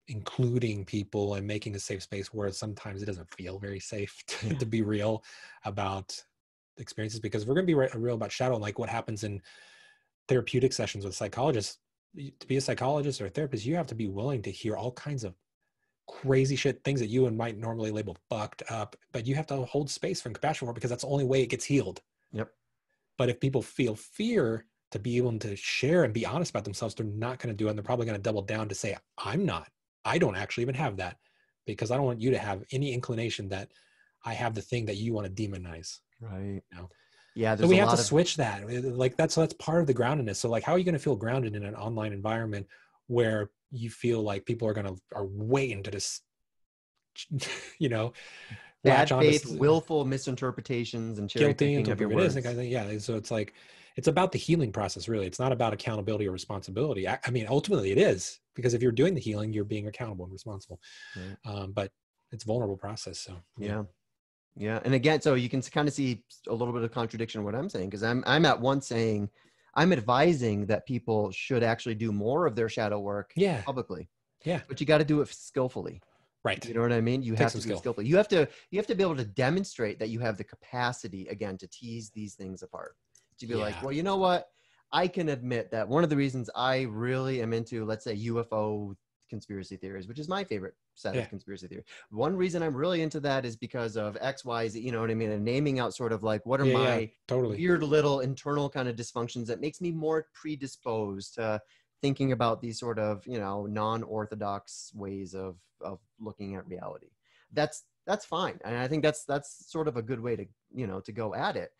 including people and making a safe space where sometimes it doesn't feel very safe Yeah. to be real about experiences. Because if we're going to be real about shadow and like what happens in therapeutic sessions with psychologists, to be a psychologist or a therapist, you have to be willing to hear all kinds of crazy shit, things that you and might normally label fucked up, but you have to hold space for compassion for it, because that's the only way it gets healed. Yep. But if people feel fear to be able to share and be honest about themselves, they're not going to do it. And they're probably going to double down to say, I don't actually even have that, because I don't want you to have any inclination that I have the thing that you want to demonize. Right. You know? Yeah. So There's a we have to lot of, switch that. Like that's part of the groundedness. So like, how are you going to feel grounded in an online environment where you feel like people are waiting to just, you know, latch bad on faith, to willful misinterpretations, and cherry guilty picking until of your proven it is, words. yeah. So it's like, it's about the healing process, really. It's not about accountability or responsibility. I mean, ultimately it is, because if you're doing the healing, you're being accountable and responsible. Right. But it's a vulnerable process. So yeah. Yeah. Yeah. And again, so you can kind of see a little bit of contradiction in what I'm saying, because I'm at once saying I'm advising that people should actually do more of their shadow work Yeah. publicly, Yeah. but you got to do it skillfully. Right. You know what I mean? You Take have some to be skill. skillful. You have to be able to demonstrate that you have the capacity, again, to tease these things apart. To be like, Yeah. well, you know what? I can admit that one of the reasons I really am into, let's say, UFO conspiracy theories, which is my favorite set Yeah. of conspiracy theory. One reason I'm really into that is because of X, Y, Z, you know what I mean? And naming out sort of like, what are Yeah. Yeah. my Totally. weird little internal kind of dysfunctions that makes me more predisposed to thinking about these sort of, non-orthodox ways of looking at reality. That's fine, and I think that's sort of a good way to to go at it,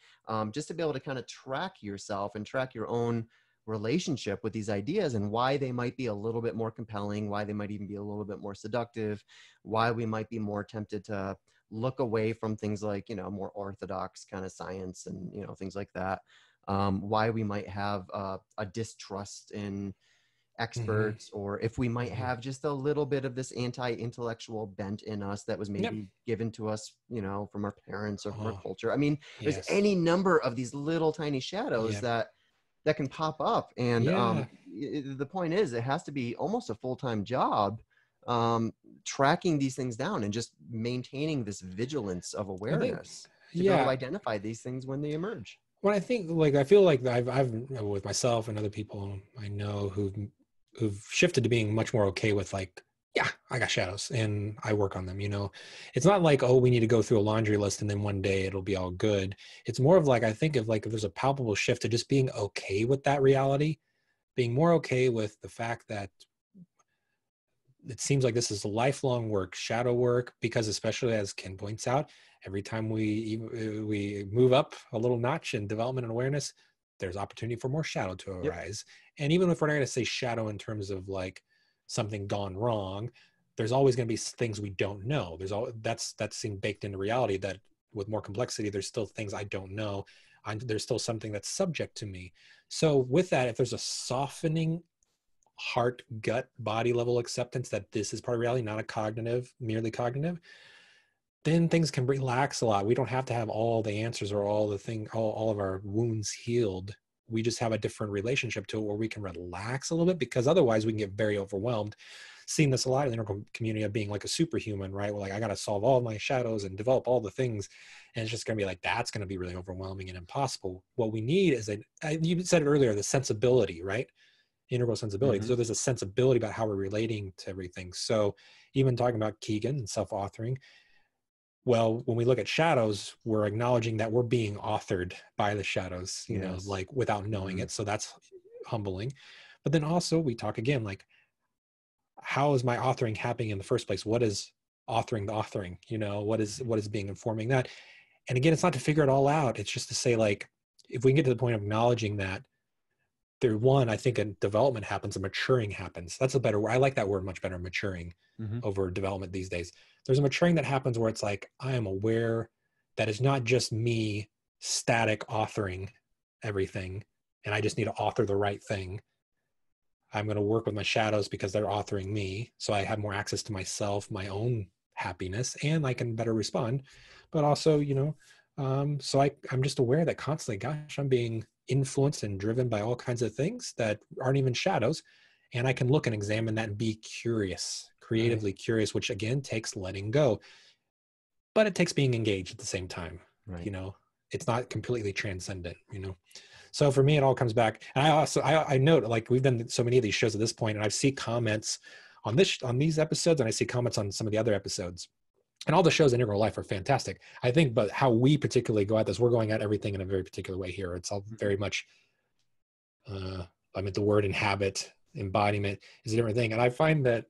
just to be able to kind of track yourself and track your own relationship with these ideas and why they might be a little bit more compelling, why they might even be a little bit more seductive, why we might be more tempted to look away from things like more orthodox kind of science and things like that, why we might have a distrust in Mm-hmm. experts, or if we might Mm-hmm. have just a little bit of this anti-intellectual bent in us that was Yep. maybe given to us from our parents or from our Oh, culture. I mean, there's yes. any number of these little tiny shadows Yep. that can pop up, and Yeah. the point is it has to be almost a full-time job, tracking these things down and just maintaining this vigilance of I think, awareness to be able to yeah. identify these things when they emerge. When I think, like, I feel like I've with myself and other people I know who've shifted to being much more okay with, like, yeah, I got shadows and I work on them. It's not like, oh, we need to go through a laundry list and then one day it'll be all good. It's more of like, I think of like, if there's a palpable shift to just being okay with that reality, being more okay with the fact that it seems like this is lifelong work, shadow work, because especially as Ken points out, every time we move up a little notch in development and awareness, there's opportunity for more shadow to Yep. arise. And even if we're not going to say shadow in terms of like something gone wrong, there's always going to be things we don't know. That's seemed baked into reality, that with more complexity, there's still things I don't know. There's still something that's subject to me. So with that, if there's a softening heart, gut, body level acceptance that this is part of reality, not merely cognitive, then things can relax a lot. We don't have to have all the answers or all of our wounds healed. We just have a different relationship to it where we can relax a little bit, because otherwise we can get very overwhelmed. Seeing this a lot in the integral community of being like a superhuman, right? Well, like, I got to solve all my shadows and develop all the things. And it's just going to be like, that's going to be really overwhelming and impossible. What we need is you said it earlier, the sensibility, right? Integral sensibility. Mm-hmm. So there's a sensibility about how we're relating to everything. So even talking about Keegan and self-authoring, well, when we look at shadows, we're acknowledging that we're being authored by the shadows, Yes. like without knowing Mm-hmm. it. So that's humbling. But then also we talk again, like, how is my authoring happening in the first place? What is authoring the authoring? What is being informing that? And again, it's not to figure it all out. It's just to say, like, if we can get to the point of acknowledging that, I think a development happens, a maturing happens. That's a better word. I like that word much better, maturing, Mm-hmm. over development these days. There's a maturing that happens where it's like, I am aware that it's not just me static authoring everything and I just need to author the right thing. I'm going to work with my shadows because they're authoring me. So I have more access to myself, my own happiness, and I can better respond. But also, so I'm just aware that constantly, gosh, I'm being influenced and driven by all kinds of things that aren't even shadows. And I can look and examine that and be curious, creatively curious, which again takes letting go. But it takes being engaged at the same time. Right. It's not completely transcendent, So for me, it all comes back. And I note, like, we've done so many of these shows at this point, and I see comments on these episodes, and I see comments on some of the other episodes. And all the shows in Integral Life are fantastic, I think, but how we particularly go at this, we're going at everything in a very particular way here. It's all very much, the word inhabit, embodiment is a different thing. And I find that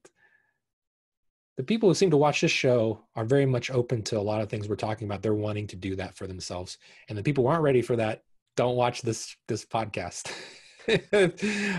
the people who seem to watch this show are very much open to a lot of things we're talking about. They're wanting to do that for themselves. And the people who aren't ready for that don't watch this podcast.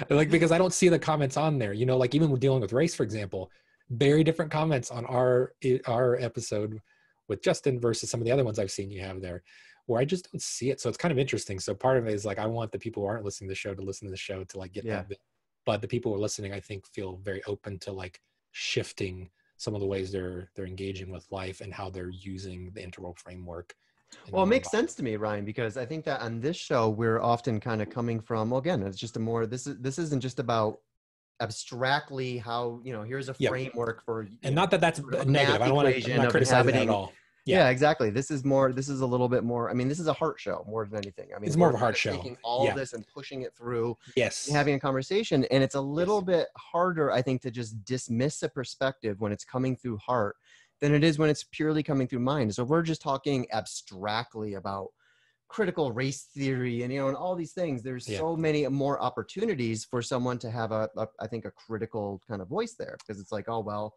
Like, because I don't see the comments on there, like even with dealing with race, for example, very different comments on our episode with Justin versus some of the other ones I've seen you have there, where I just don't see it. So it's kind of interesting. So part of it is like, I want the people who aren't listening to the show to listen to the show to like get that bit. But the people who are listening, I think, feel very open to like shifting some of the ways they're engaging with life and how they're using the integral framework. Well, it makes sense to me, Ryan, because I think that on this show, we're often kind of coming from, well, again, it's just this isn't just about abstractly how, here's a framework for, and not that that's sort of negative. I'm not criticizing that at all. Yeah, exactly. This is a little bit more, this is a heart show more than anything. It's more of a heart show. Taking all this and pushing it through, yes, and having a conversation. And it's a little bit harder, I think, to just dismiss a perspective when it's coming through heart than it is when it's purely coming through mind. So if we're just talking abstractly about critical race theory and, and all these things, there's so many more opportunities for someone to have I think a critical kind of voice there, because it's like, oh, well,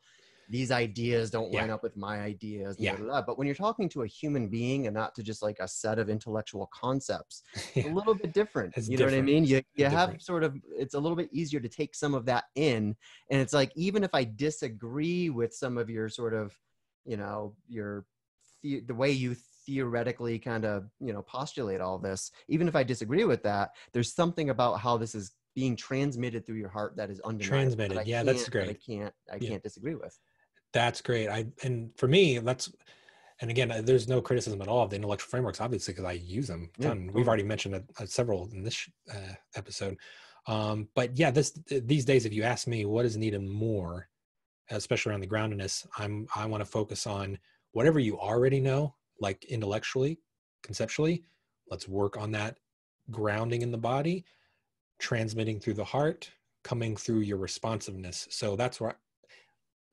these ideas don't line up with my ideas. Blah, blah, blah. But when you're talking to a human being and not to just like a set of intellectual concepts, it's a little bit different. Know what I mean? You have sort of, it's a little bit easier to take some of that in. And it's like, even if I disagree with some of your sort of, the way you theoretically kind of, postulate all this, even if I disagree with that, there's something about how this is being transmitted through your heart that is undeniable. Transmitted. Yeah, that's great. I can't disagree with. That's great. And for me, and again, there's no criticism at all of the intellectual frameworks, obviously, because I use them a ton. Totally. We've already mentioned several in this episode. But yeah, these days, if you ask me what is needed more, especially around the groundedness, I want to focus on whatever you already know, like intellectually, conceptually. Let's work on that grounding in the body, transmitting through the heart, coming through your responsiveness. So that's where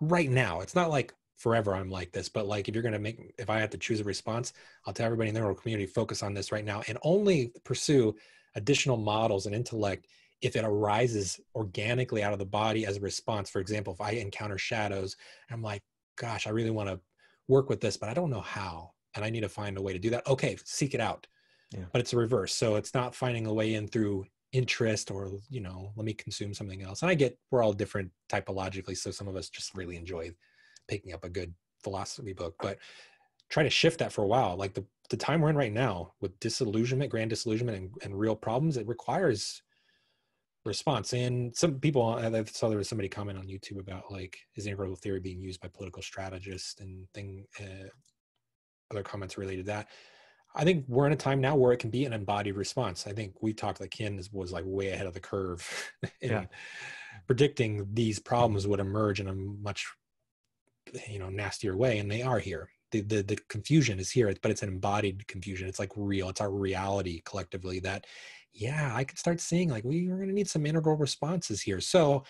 right now, it's not like forever I'm like this, but like if I had to choose a response, I'll tell everybody in the neural community, focus on this right now and only pursue additional models and intellect if it arises organically out of the body as a response. For example, if I encounter shadows, I'm like, gosh, I really want to work with this, but I don't know how. And I need to find a way to do that. Okay, seek it out. Yeah. But it's a reverse. So it's not finding a way in through interest or, let me consume something else. And I get we're all different typologically. So some of us just really enjoy picking up a good philosophy book, but try to shift that for a while. Like the time we're in right now with disillusionment, grand disillusionment and real problems, it requires response. And some people, I saw there was somebody comment on YouTube about like, is integral theory being used by political strategists and other comments related to that. I think we're in a time now where it can be an embodied response. I think we talked like Ken was like way ahead of the curve in predicting these problems would emerge in a much, nastier way. And they are here. The confusion is here, but it's an embodied confusion. It's like real. It's our reality collectively that, I could start seeing like we're going to need some integral responses here. So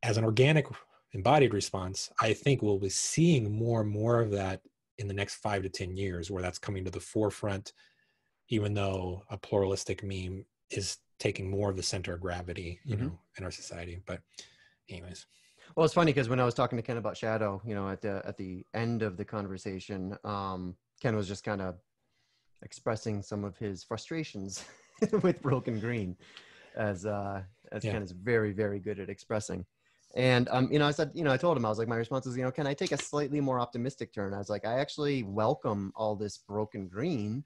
as an organic embodied response, I think we'll be seeing more and more of that in the next 5 to 10 years, where that's coming to the forefront, even though a pluralistic meme is taking more of the center of gravity, in our society. But anyways. Well, it's funny because when I was talking to Ken about shadow, at the end of the conversation, Ken was just kind of expressing some of his frustrations with broken green, as Ken is very, very good at expressing. And, I said, I told him, I was like, my response is, can I take a slightly more optimistic turn? I was like, I actually welcome all this broken green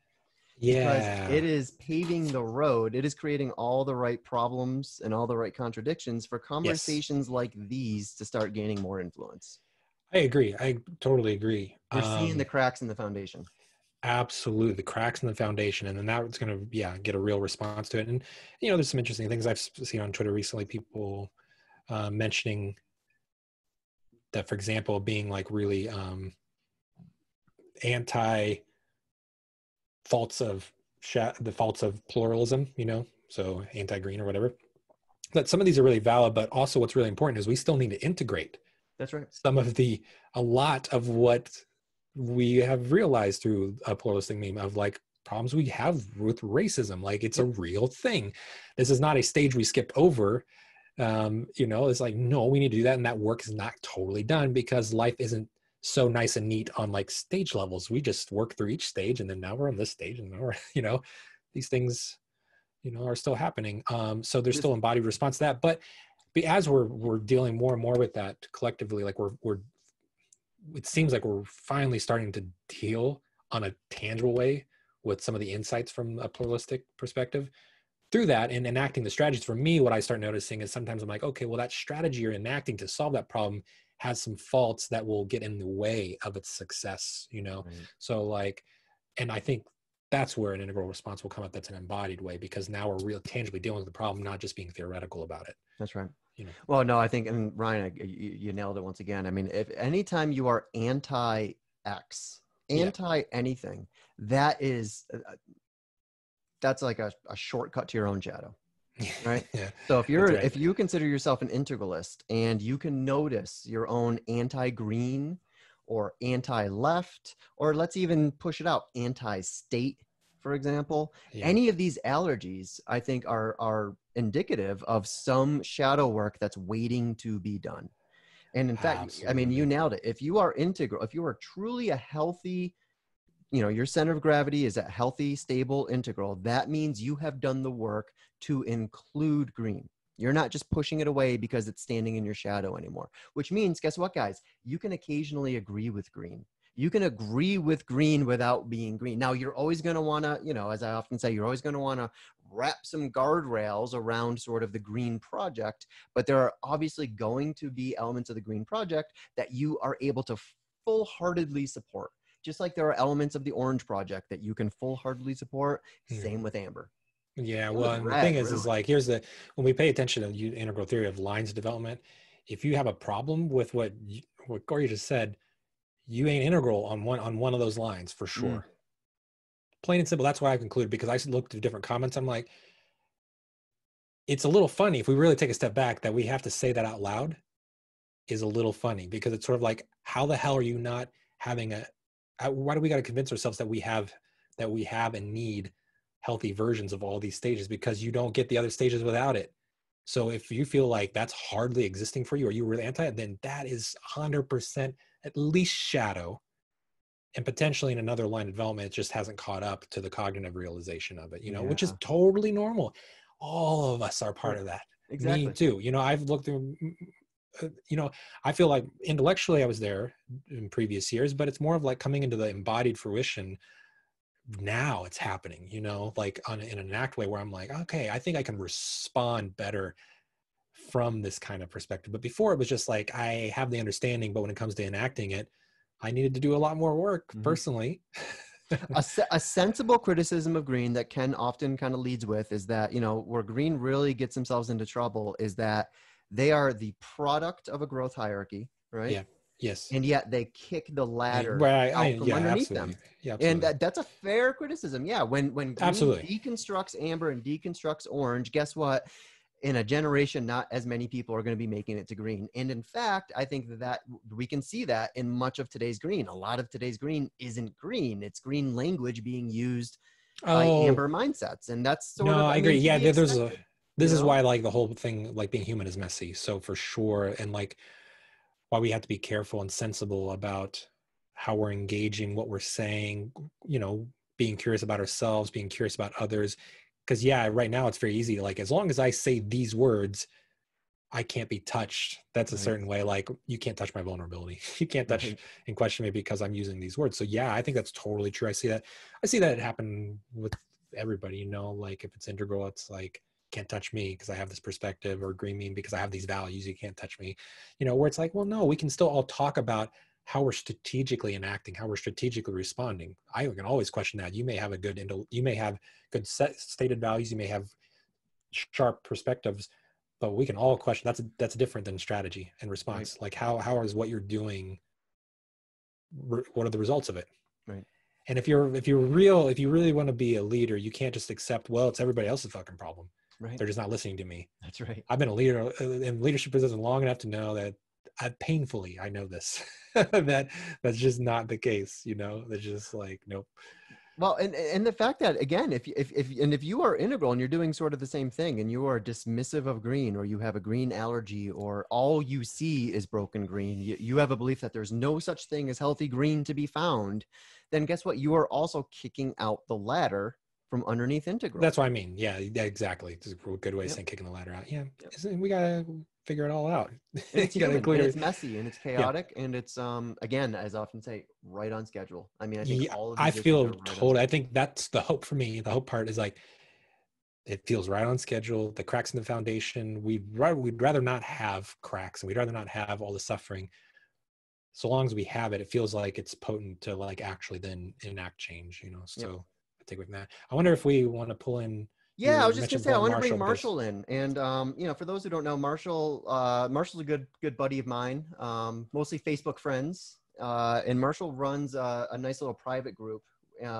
because Yeah. it is paving the road. It is creating all the right problems and all the right contradictions for Yes. conversations like these to start gaining more influence. I agree. I totally agree. We're seeing the cracks in the foundation. Absolutely. The cracks in the foundation. And then that's going to, yeah, get a real response to it. And, there's some interesting things I've seen on Twitter recently, people mentioning that, for example, being like really anti the faults of pluralism, so anti-green or whatever. That some of these are really valid, but also what's really important is we still need to integrate That's right. a lot of what we have realized through a pluralistic meme of like problems we have with racism. Like it's a real thing. This is not a stage we skip over. It's like, no, we need to do that. And that work is not totally done because life isn't so nice and neat on like stage levels. We just work through each stage and then now we're on this stage and now we're, these things, are still happening. So there's still embodied response to that. But as we're dealing more and more with that collectively, like it seems like we're finally starting to deal on a tangible way with some of the insights from a pluralistic perspective through that and enacting the strategies. For me, what I start noticing is sometimes I'm like, okay, well, that strategy you're enacting to solve that problem has some faults that will get in the way of its success, Right. So like, and I think that's where an integral response will come up. That's an embodied way, because now we're real tangibly dealing with the problem, not just being theoretical about it. That's right. Well, no, I think, and Ryan, you nailed it once again. I mean, if anytime you are anti-X, anti-anything, that's like a shortcut to your own shadow, right? Yeah, so if you consider yourself an integralist and you can notice your own anti-green or anti-left, or let's even push it out, anti-state, for example, any of these allergies, I think, are indicative of some shadow work that's waiting to be done. And in fact, I mean, you nailed it. If you are integral, if you are truly a healthy, your center of gravity is a healthy, stable integral, that means you have done the work to include green. You're not just pushing it away because it's standing in your shadow anymore, which means, guess what, guys? You can occasionally agree with green. You can agree with green without being green. Now, you're always going to want to, as I often say, you're always going to want to wrap some guardrails around sort of the green project, but there are obviously going to be elements of the green project that you are able to full-heartedly support. Just like there are elements of the orange project that you can full-heartedly support, same with amber. Yeah, well, and the thing is like, when we pay attention to the integral theory of lines development, if you have a problem with what Corey just said, you ain't integral on one of those lines for sure. Plain and simple. That's why I concluded, because I looked at different comments. I'm like, it's a little funny if we really take a step back that we have to say that out loud is a little funny, because it's sort of like, how the hell are you not having why do we got to convince ourselves that we have and need healthy versions of all these stages, because you don't get the other stages without it. So if you feel like that's hardly existing for you, or you're really anti it, then that is 100% at least shadow, and potentially in another line of development, it just hasn't caught up to the cognitive realization of it, which is totally normal. All of us are part of that. Exactly. Me too. I've looked through, I feel like intellectually I was there in previous years, but it's more of like coming into the embodied fruition. Now it's happening, like in an act way where I'm like, okay, I think I can respond better from this kind of perspective. But before it was just like, I have the understanding, but when it comes to enacting it, I needed to do a lot more work personally. A sensible criticism of green that Ken often kind of leads with is that, where green really gets themselves into trouble is that they are the product of a growth hierarchy, right? Yeah. Yes. And yet they kick the ladder out from underneath them. Yeah, absolutely. And that's a fair criticism. Yeah. When green deconstructs amber and deconstructs orange, guess what? In a generation, not as many people are going to be making it to green. And in fact, I think that we can see that in much of today's green. A lot of today's green isn't green. It's green language being used by amber mindsets. And that's sort of, I agree. Yeah, this is why like the whole thing, like being human, is messy. So for sure. And like why we have to be careful and sensible about how we're engaging, what we're saying, being curious about ourselves, being curious about others. Because right now it's very easy. Like, as long as I say these words, I can't be touched. That's a Right. certain way. Like, you can't touch my vulnerability. You can't touch Right. and question me because I'm using these words. So yeah, I think that's totally true. I see that. I see that happen with everybody, you know, like if it's integral, it's like, can't touch me because I have this perspective, or green because I have these values. You can't touch me, you know, where it's like, well, no, we can still all talk about how we're strategically enacting, how we're strategically responding. I can always question that. You may have a good, you may have good stated values. You may have sharp perspectives, but we can all question that's different than strategy and Right. response. Like how is what you're doing, what are the results of it? Right. And if you really want to be a leader, you can't just accept, well, it's everybody else's fucking problem, Right. they're just not listening to me. That's right. I've been a leader in leadership position long enough to know that I know this. That's just not the case, you know. That's just like, nope. Well, and the fact that, again, if you are integral and you're doing sort of the same thing, and you are dismissive of green, or you have a green allergy, or all you see is broken green, you have a belief that there's no such thing as healthy green to be found, then guess what? You are also kicking out the ladder from underneath integral. That's what I mean. Yeah, exactly. It's a good way of Yep. saying kicking the ladder out. Yeah, Yep. we gotta figure it all out. And it's You gotta human, and clear. it's messy, and it's Yeah. chaotic, and it's again, as I often say, right on schedule. I mean, I think Yeah, all of I these issues feel are right on totally. I schedule. think that's the hope for me. The hope part is like, it feels right on schedule. The cracks in the foundation. We'd rather not have cracks, and we'd rather not have all the suffering. So long as we have it, it feels like it's potent to like actually then enact change. You know. Yep. So I take with that. I wonder if we want to pull in. Yeah, I You was just gonna mentioned say I pulling want to bring Marshall because Marshall in, and for those who don't know, Marshall's a good buddy of mine, mostly Facebook friends, and Marshall runs a nice little private group,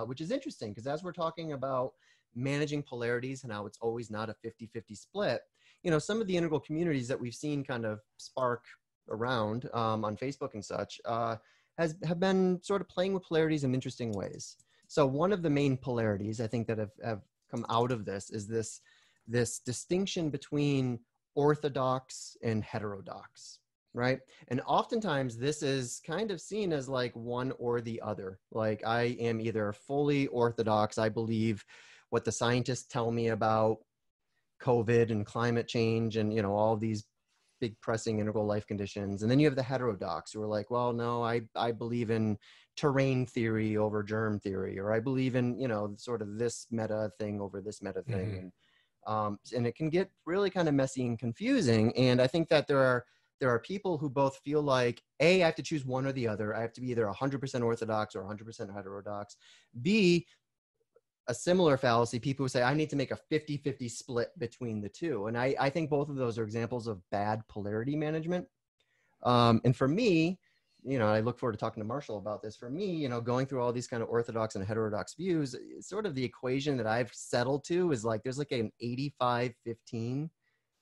which is interesting because as we're talking about managing polarities and how it's always not a 50-50 split, some of the integral communities that we've seen kind of spark around on Facebook and such have been sort of playing with polarities in interesting ways. So one of the main polarities I think that have come out of this is this distinction between orthodox and heterodox, right? And oftentimes this is kind of seen as like one or the other. Like, I am either fully orthodox, I believe what the scientists tell me about COVID and climate change and all of these big pressing integral life conditions. And then you have the heterodox who are like, well, no, I believe in terrain theory over germ theory, or I believe in, sort of this meta thing over this meta thing. And it can get really kind of messy and confusing. And I think that there are people who both feel like, A, I have to choose one or the other. I have to be either 100% orthodox or 100% heterodox. B, a similar fallacy, people who say, I need to make a 50-50 split between the two. And I think both of those are examples of bad polarity management. And for me, I look forward to talking to Marshall about this. For me, going through all these kind of orthodox and heterodox views, sort of the equation that I've settled to is like, there's like an 85-15,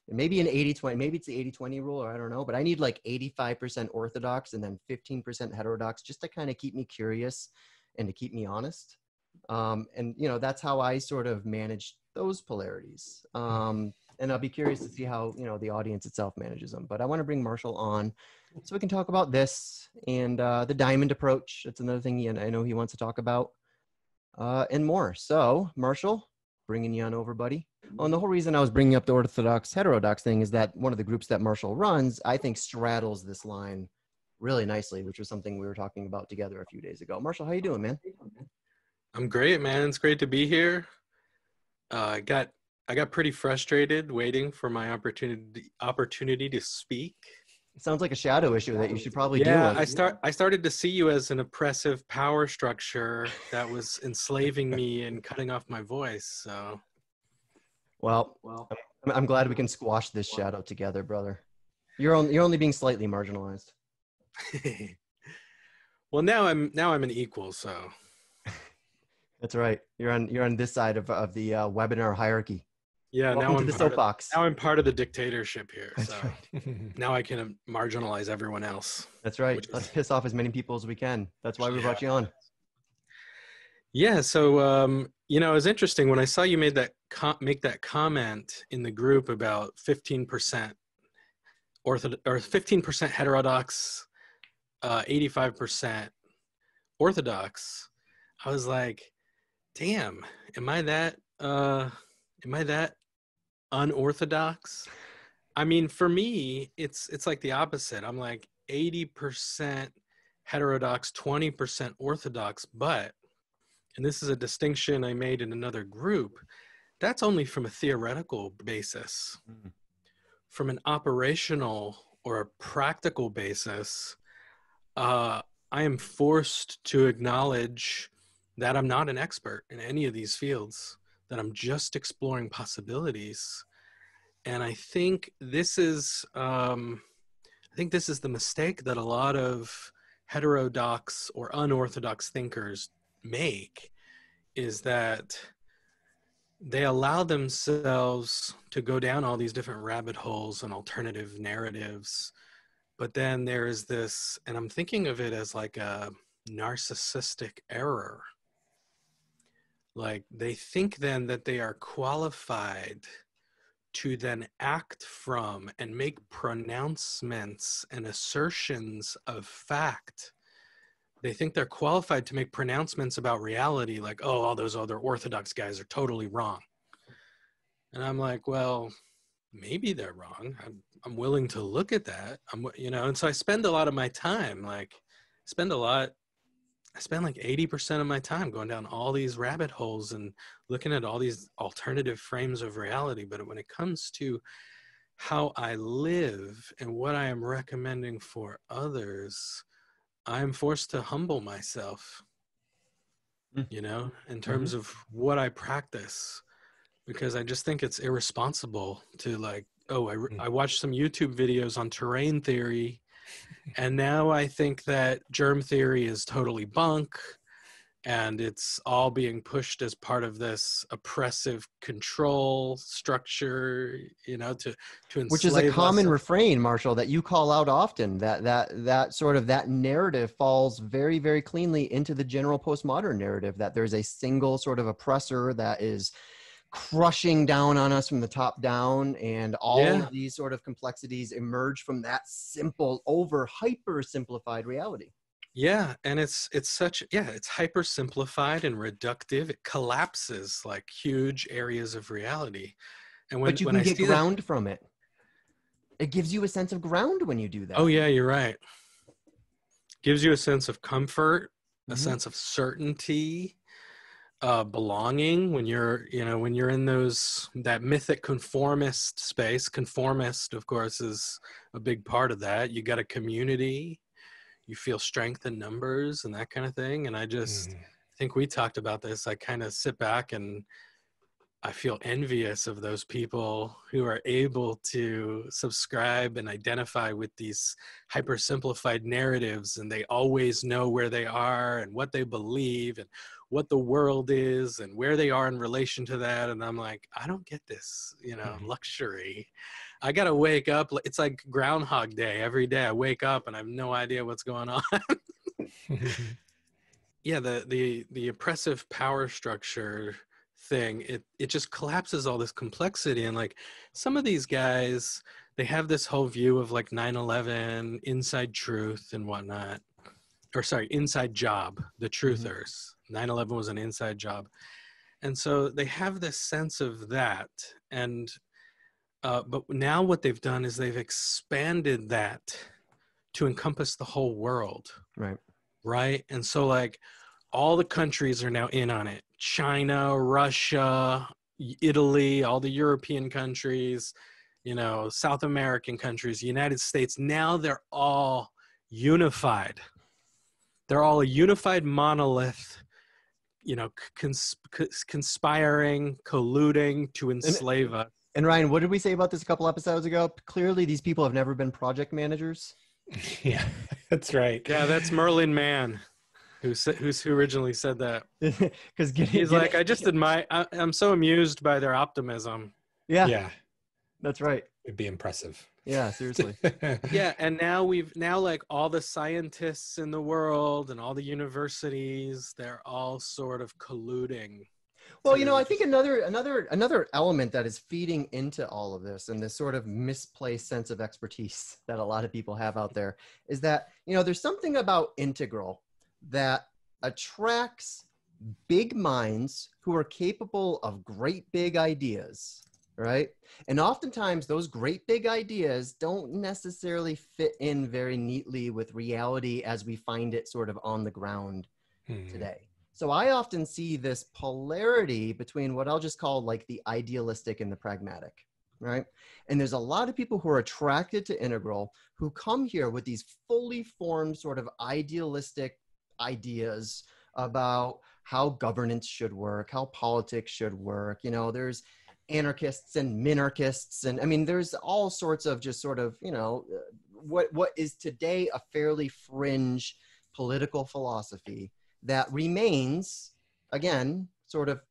maybe an 80-20, maybe it's the 80-20 rule, or I don't know, but I need like 85% orthodox and then 15% heterodox just to kind of keep me curious and to keep me honest. And that's how I sort of manage those polarities. And I'll be curious to see how the audience itself manages them. But I want to bring Marshall on so we can talk about this and the diamond approach. That's another thing I know he wants to talk about, and more. So Marshall, bringing you on over, buddy. Oh, and the whole reason I was bringing up the orthodox heterodox thing is that one of the groups that Marshall runs, I think, straddles this line really nicely, which was something we were talking about together a few days ago. Marshall, how you doing, man? I'm great, man. It's great to be here. I got pretty frustrated waiting for my opportunity to speak. It sounds like a shadow issue that you should probably deal Yeah, with. I started to see you as an oppressive power structure that was enslaving me and cutting off my voice. So, Well, I'm glad we can squash this shadow together, brother. You're only being slightly marginalized. well, now I'm an equal. So. That's right. You're on this side of the webinar hierarchy. Yeah, Welcome to the soapbox. Now I'm part of the dictatorship here. That's so right. now I can marginalize everyone else. That's right. Let's piss off as many people as we can. That's why we brought you on. Yeah. So it was interesting when I saw you make that comment in the group about 15% or 15% heterodox, 85% orthodox. I was like, damn, am I that unorthodox? I mean, for me, it's like the opposite. I'm like 80% heterodox, 20% orthodox, but, and this is a distinction I made in another group, that's only from a theoretical basis. Mm. From an operational or a practical basis, I am forced to acknowledge that I'm not an expert in any of these fields, that I'm just exploring possibilities. And I think this is the mistake that a lot of heterodox or unorthodox thinkers make, is that they allow themselves to go down all these different rabbit holes and alternative narratives. But then there is this, and I'm thinking of it as like a narcissistic error. Like they think then that they are qualified to then act from and make pronouncements and assertions of fact. They think they're qualified to make pronouncements about reality, like, oh, all those other orthodox guys are totally wrong. And I'm like, well, maybe they're wrong. I'm willing to look at that. And so I spend a lot of my time, I spend like 80% of my time going down all these rabbit holes and looking at all these alternative frames of reality. But when it comes to how I live and what I am recommending for others, I'm forced to humble myself, in terms of what I practice, because I just think it's irresponsible to like, oh, I watched some YouTube videos on terrain theory, and now I think that germ theory is totally bunk, and it's all being pushed as part of this oppressive control structure, to enslave Which is a us. common refrain, Marshall, that you call out often. That sort of that narrative falls very, very cleanly into the general postmodern narrative, that there's a single sort of oppressor that is crushing down on us from the top down, and all of these sort of complexities emerge from that simple, over hyper simplified reality. Yeah, and it's hyper simplified and reductive. It collapses like huge areas of reality. And But you when can I get see that, ground from it. It gives you a sense of ground when you do that. oh yeah, you're right. Gives you a sense of comfort, a sense of certainty, belonging, when you're in that mythic conformist space. Conformist, of course, is a big part of that. You got a community, you feel strength in numbers and that kind of thing. And I just think we talked about this. I kind of sit back and I feel envious of those people who are able to subscribe and identify with these hyper simplified narratives, and they always know where they are and what they believe and what the world is and where they are in relation to that. And I'm like, I don't get this, luxury. I got to wake up. It's like Groundhog Day. Every day I wake up and I have no idea what's going on. Yeah, the oppressive power structure thing, it just collapses all this complexity. And like some of these guys, they have this whole view of like 9/11, inside truth and whatnot. Or sorry, inside job, the truthers. 9/11 was an inside job. And so they have this sense of that. And but now what they've done is they've expanded that to encompass the whole world. Right. And so like all the countries are now in on it. China, Russia, Italy, all the European countries, South American countries, United States. Now they're all unified. They're all a unified monolith, conspiring, colluding to enslave us. And Ryan, what did we say about this a couple episodes ago? Clearly, these people have never been project managers. Yeah, that's right. Yeah, that's Merlin Mann, who originally said that. Because he's like, I just admire. I'm so amused by their optimism. Yeah, that's right. It'd be impressive. Yeah, seriously. Yeah, and now like all the scientists in the world and all the universities, they're all sort of colluding. Well, I think another element that is feeding into all of this, and this sort of misplaced sense of expertise that a lot of people have out there, is that, there's something about integral that attracts big minds who are capable of great big ideas, right? And oftentimes those great big ideas don't necessarily fit in very neatly with reality as we find it sort of on the ground today. So I often see this polarity between what I'll just call like the idealistic and the pragmatic, right? And there's a lot of people who are attracted to Integral who come here with these fully formed sort of idealistic ideas about how governance should work, how politics should work. You know, there's anarchists and minarchists, and I mean, there's all sorts of just sort of, you know, what is today a fairly fringe political philosophy that remains, again, sort of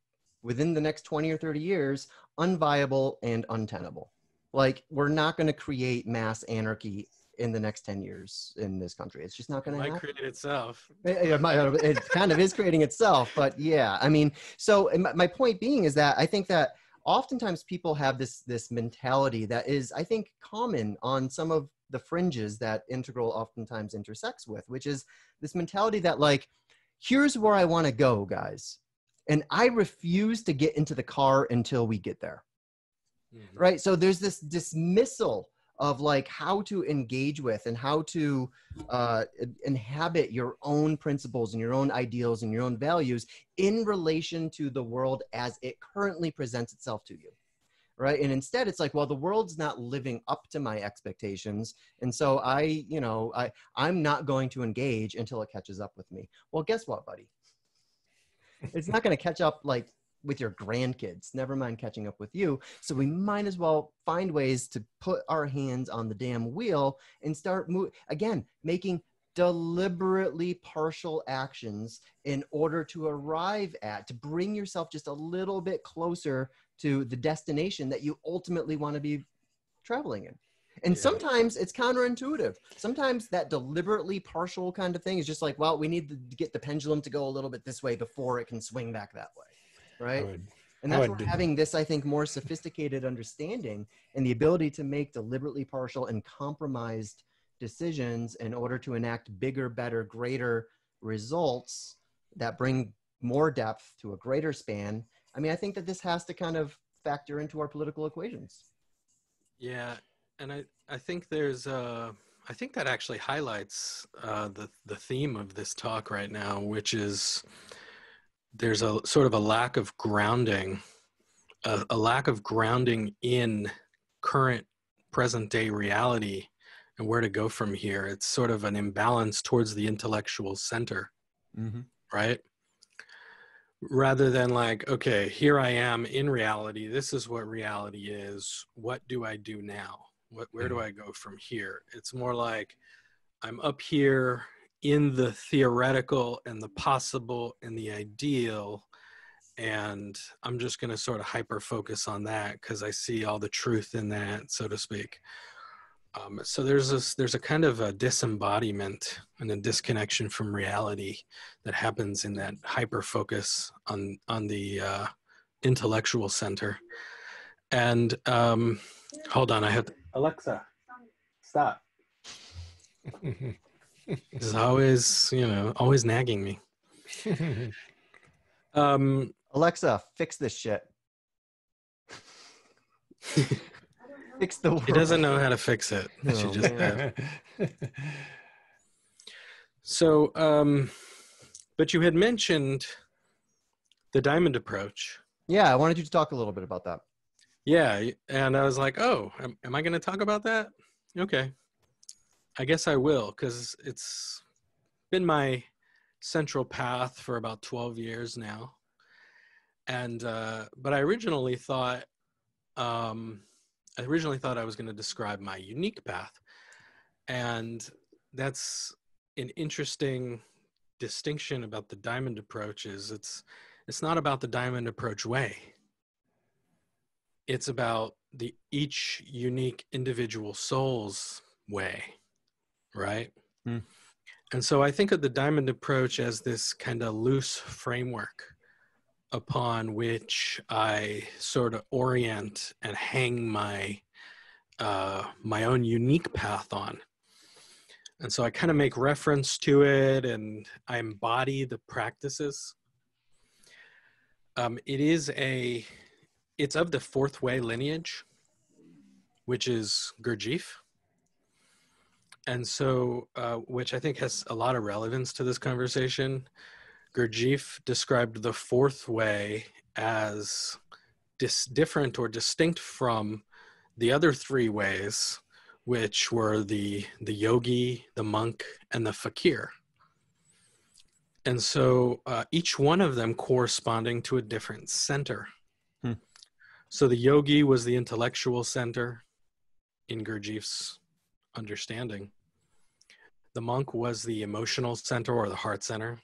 within the next 20 or 30 years, unviable and untenable. Like, we're not going to create mass anarchy in the next 10 years in this country. It's just not going to happen. It might create itself. It kind of is creating itself, but yeah, I mean, so my point being is that I think that oftentimes people have this mentality that is, I think, common on some of the fringes that Integral oftentimes intersects with, which is this mentality that, like, here's where I want to go, guys, and I refuse to get into the car until we get there. Right? So there's this dismissal of like how to engage with and how to inhabit your own principles and your own ideals and your own values in relation to the world as it currently presents itself to you. Right? And instead it's like, well, the world's not living up to my expectations. And so I'm not going to engage until it catches up with me. Well, guess what, buddy? It's not going to catch up like with your grandkids, never mind catching up with you. So we might as well find ways to put our hands on the damn wheel and start making deliberately partial actions in order to to bring yourself just a little bit closer to the destination that you ultimately want to be traveling in. And sometimes it's counterintuitive. Sometimes that deliberately partial kind of thing is just like, well, we need to get the pendulum to go a little bit this way before it can swing back that way. Right? And that's where having this, I think, more sophisticated understanding and the ability to make deliberately partial and compromised decisions in order to enact bigger, better, greater results that bring more depth to a greater span. I mean, I think that this has to kind of factor into our political equations. Yeah. And I think I think that actually highlights the theme of this talk right now, which is there's a sort of a lack of grounding, a lack of grounding in current present day reality and where to go from here. It's sort of an imbalance towards the intellectual center, right? Rather than like, okay, here I am in reality. This is what reality is. What do I do now? Where do I go from here? It's more like I'm up here in the theoretical and the possible and the ideal, and I'm just going to sort of hyper focus on that because I see all the truth in that, so to speak. So there's a kind of a disembodiment and a disconnection from reality that happens in that hyper focus on the intellectual center. And hold on, Alexa, stop. Is always, always nagging me. Alexa, fix this shit. Fix the world. She doesn't know how to fix it. No, she just did. So, but you had mentioned the diamond approach. Yeah, I wanted you to talk a little bit about that. Yeah, and I was like, oh, am I going to talk about that? Okay. I guess I will, because it's been my central path for about 12 years now. And, but I originally thought I was going to describe my unique path. And that's an interesting distinction about the diamond approach is it's not about the diamond approach way. It's about each unique individual soul's way, right? And so I think of the diamond approach as this kind of loose framework upon which I sort of orient and hang my own unique path on. And so I kind of make reference to it and I embody the practices. It it's of the fourth way lineage, which is Gurjeef. And so, which I think has a lot of relevance to this conversation. Gurjeef described the fourth way as different or distinct from the other three ways, which were the yogi, the monk, and the fakir. And so each one of them corresponding to a different center. So the yogi was the intellectual center in Gurjeef's understanding. The monk was the emotional center or the heart center.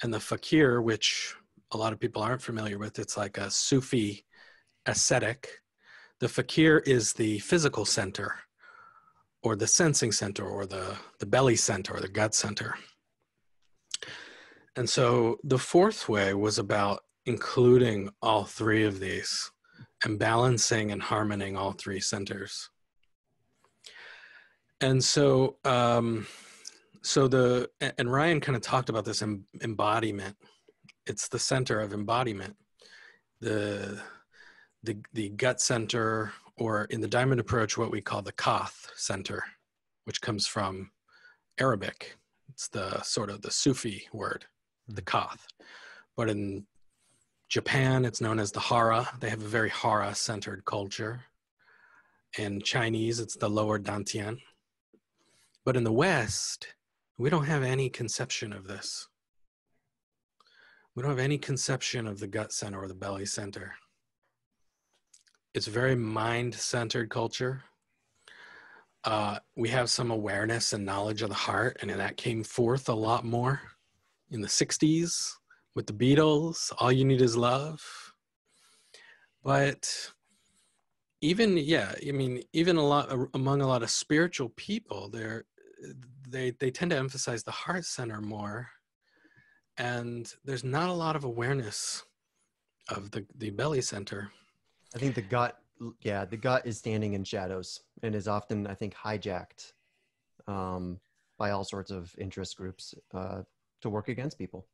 And the fakir, which a lot of people aren't familiar with, it's like a Sufi ascetic. The fakir is the physical center or the sensing center or the belly center or the gut center. And so the fourth way was about including all three of these and balancing and harmoning all three centers. And so, and Ryan kind of talked about this embodiment. It's the center of embodiment. The gut center, or in the diamond approach, what we call the Koth center, which comes from Arabic. It's the sort of the Sufi word, the Koth. But in Japan, it's known as the Hara. They have a very Hara-centered culture. In Chinese, it's the lower Dantian. But in the West, we don't have any conception of this. We don't have any conception of the gut center or the belly center. It's a very mind-centered culture. We have some awareness and knowledge of the heart, and that came forth a lot more in the 60s with the Beatles, All You Need Is Love. But even among a lot of spiritual people, they tend to emphasize the heart center more, and there's not a lot of awareness of the belly center. I think the gut is standing in shadows and is often, I think, hijacked by all sorts of interest groups to work against people.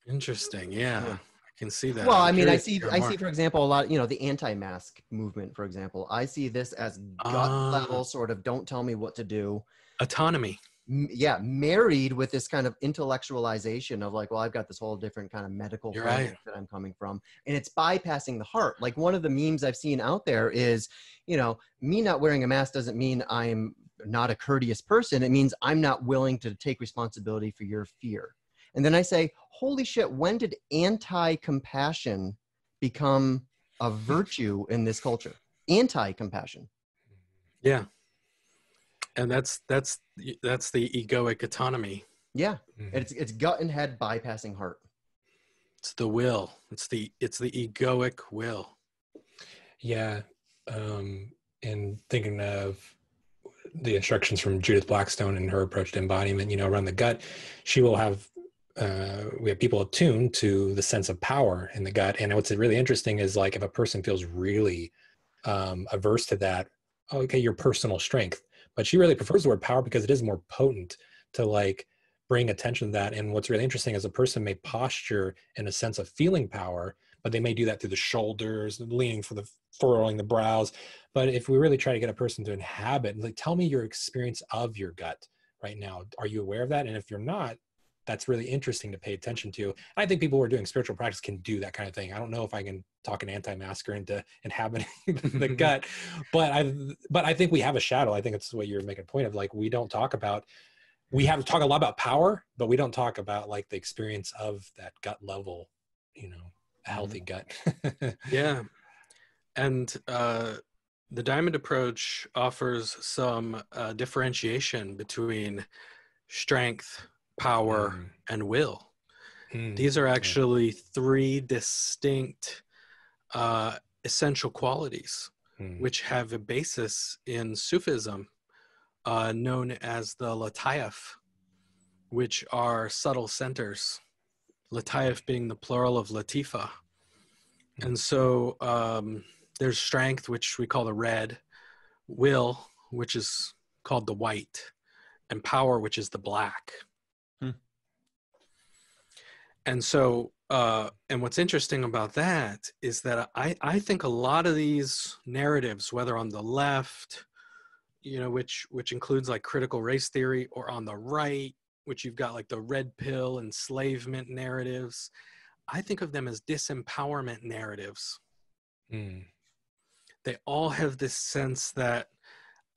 Interesting. Yeah. I can see that. Well, I mean, I see, for example, a lot, the anti-mask movement, for example. I see this as gut level sort of don't tell me what to do. Autonomy. Yeah, married with this kind of intellectualization of like, well, I've got this whole different kind of medical framework that I'm coming from, and it's bypassing the heart. Like one of the memes I've seen out there is, me not wearing a mask doesn't mean I'm not a courteous person. It means I'm not willing to take responsibility for your fear. And then I say, holy shit, when did anti-compassion become a virtue in this culture? Anti-compassion. Yeah. And that's the egoic autonomy. Yeah. It's gut and head bypassing heart. It's the will. It's the egoic will. Yeah. And thinking of the instructions from Judith Blackstone and her approach to embodiment, around the gut, she will have we have people attuned to the sense of power in the gut. And what's really interesting is like if a person feels really averse to that, okay, your personal strength. But she really prefers the word power because it is more potent to like bring attention to that. And what's really interesting is a person may posture in a sense of feeling power, but they may do that through the shoulders, leaning for the furrowing the brows. But if we really try to get a person to inhabit, like, tell me your experience of your gut right now. Are you aware of that? And if you're not, that's really interesting to pay attention to. I think people who are doing spiritual practice can do that kind of thing. I don't know if I can talk an anti-masker into inhabiting the gut, but I think we have a shadow. I think it's what you're making a point of. Like, we have to talk a lot about power, but we don't talk about like the experience of that gut level, a healthy gut. Yeah. And the diamond approach offers some differentiation between strength, power, and will. These are actually three distinct essential qualities, which have a basis in Sufism known as the Lataif, which are subtle centers. Lataif being the plural of Latifa. And so there's strength, which we call the red, will, which is called the white, and power, which is the black. And so And what's interesting about that is that I think a lot of these narratives, whether on the left, you know, which includes like critical race theory, or on the right, which you've got like the red pill enslavement narratives, I think of them as disempowerment narratives. Mm. They all have this sense that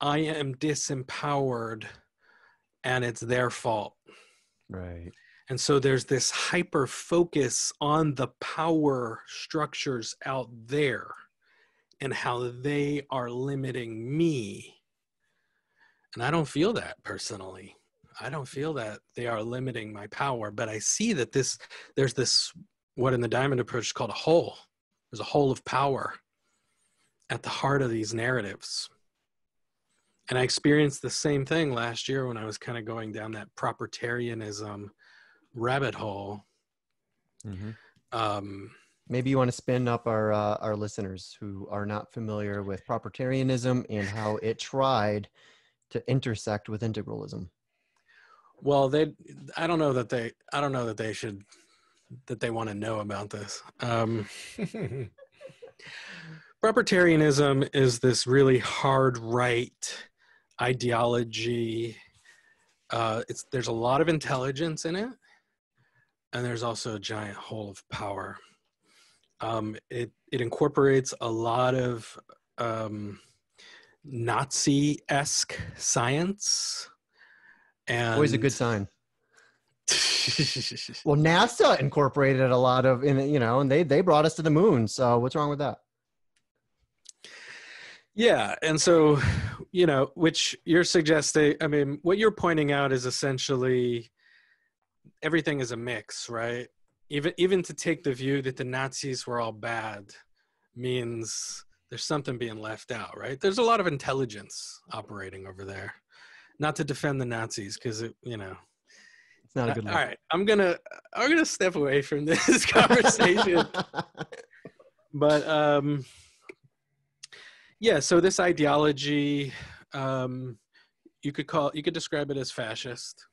I am disempowered and it's their fault. Right. And so there's this hyper focus on the power structures out there and how they are limiting me. And I don't feel that personally. I don't feel that they are limiting my power, but I see that there's this, what in the diamond approach is called a hole. There's a hole of power at the heart of these narratives. And I experienced the same thing last year when I was kind of going down that propertarianism rabbit hole. Mm-hmm. Maybe you want to spin up our listeners who are not familiar with propertarianism and how it tried to intersect with integralism. Well, I don't know that they want to know about this. Propertarianism is this really hard right ideology. There's a lot of intelligence in it, and there's also a giant hole of power. It incorporates a lot of Nazi-esque science, and Always a good sign. Well, NASA incorporated a lot of, and they brought us to the moon. So what's wrong with that? Yeah, and so, which you're suggesting, I mean, what you're pointing out is essentially everything is a mix, right? Even to take the view that the Nazis were all bad means there's something being left out, right? There's a lot of intelligence operating over there. Not to defend the Nazis, because it's not a good look. All right, I'm gonna step away from this conversation. But yeah, so this ideology, you could describe it as fascist.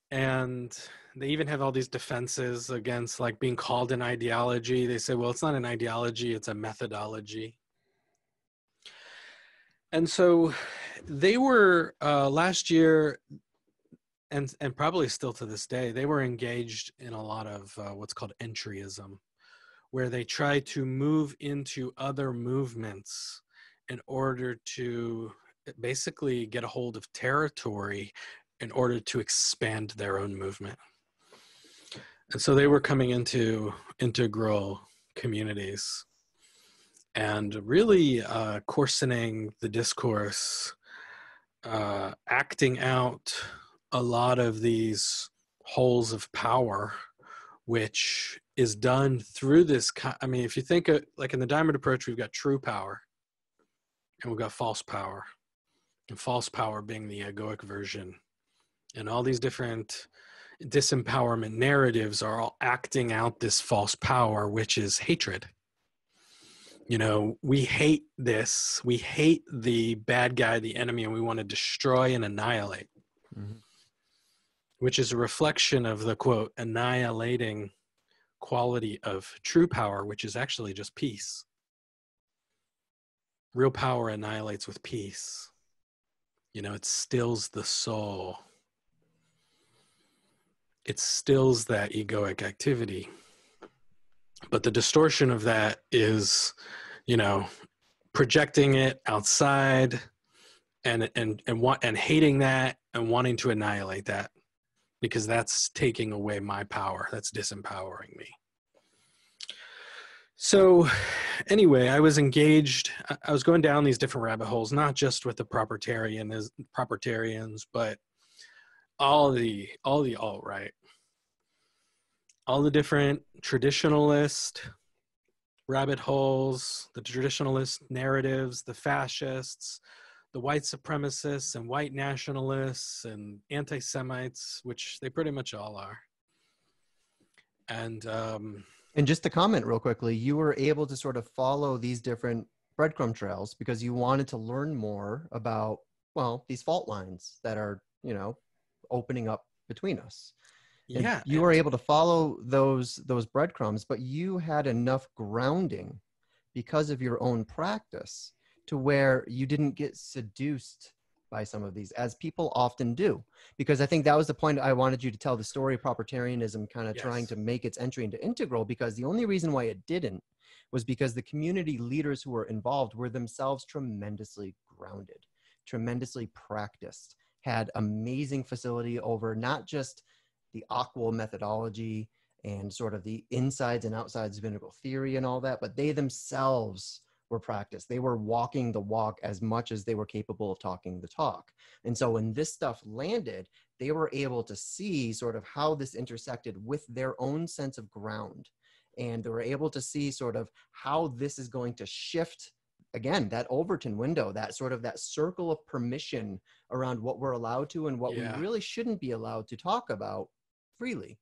And they even have all these defenses against like being called an ideology. They say, well, it's not an ideology, it's a methodology. And so they were last year, and probably still to this day, they were engaged in a lot of what's called entryism, where they try to move into other movements in order to basically get a hold of territory in order to expand their own movement. And so they were coming into integral communities and really coarsening the discourse, acting out a lot of these holes of power, which is done through this. I mean, if you think of, like in the diamond approach, we've got true power and we've got false power, and false power being the egoic version. And all these different disempowerment narratives are all acting out this false power, which is hatred. We hate this. We hate the bad guy, the enemy, and we want to destroy and annihilate, which is a reflection of the, quote, annihilating quality of true power, which is actually just peace. Real power annihilates with peace. It stills the soul. It stills that egoic activity. But the distortion of that is, projecting it outside and hating that and wanting to annihilate that, because that's taking away my power. That's disempowering me. So anyway, I was engaged. I was going down these different rabbit holes, not just with the propertarians, but all the alt-right, all the different traditionalist rabbit holes, the traditionalist narratives, the fascists, the white supremacists and white nationalists and anti-Semites, which they pretty much all are. And just to comment real quickly, you were able to sort of follow these different breadcrumb trails because you wanted to learn more about, well, these fault lines that are, opening up between us. And Yeah. you were able to follow those breadcrumbs, but you had enough grounding because of your own practice to where you didn't get seduced by some of these, as people often do. Because I think that was the point I wanted you to tell, the story of propertarianism kind of trying Yes. to make its entry into integral, because the only reason why it didn't was because the community leaders who were involved were themselves tremendously grounded, tremendously practiced, had amazing facility over not just the aqua methodology and sort of the insides and outsides of integral theory and all that, but they themselves were practiced. They were walking the walk as much as they were capable of talking the talk. And so when this stuff landed, they were able to see sort of how this intersected with their own sense of ground. And they were able to see sort of how this is going to shift, again, that Overton window, that sort of that circle of permission around what we're allowed to and what we really shouldn't be allowed to talk about freely.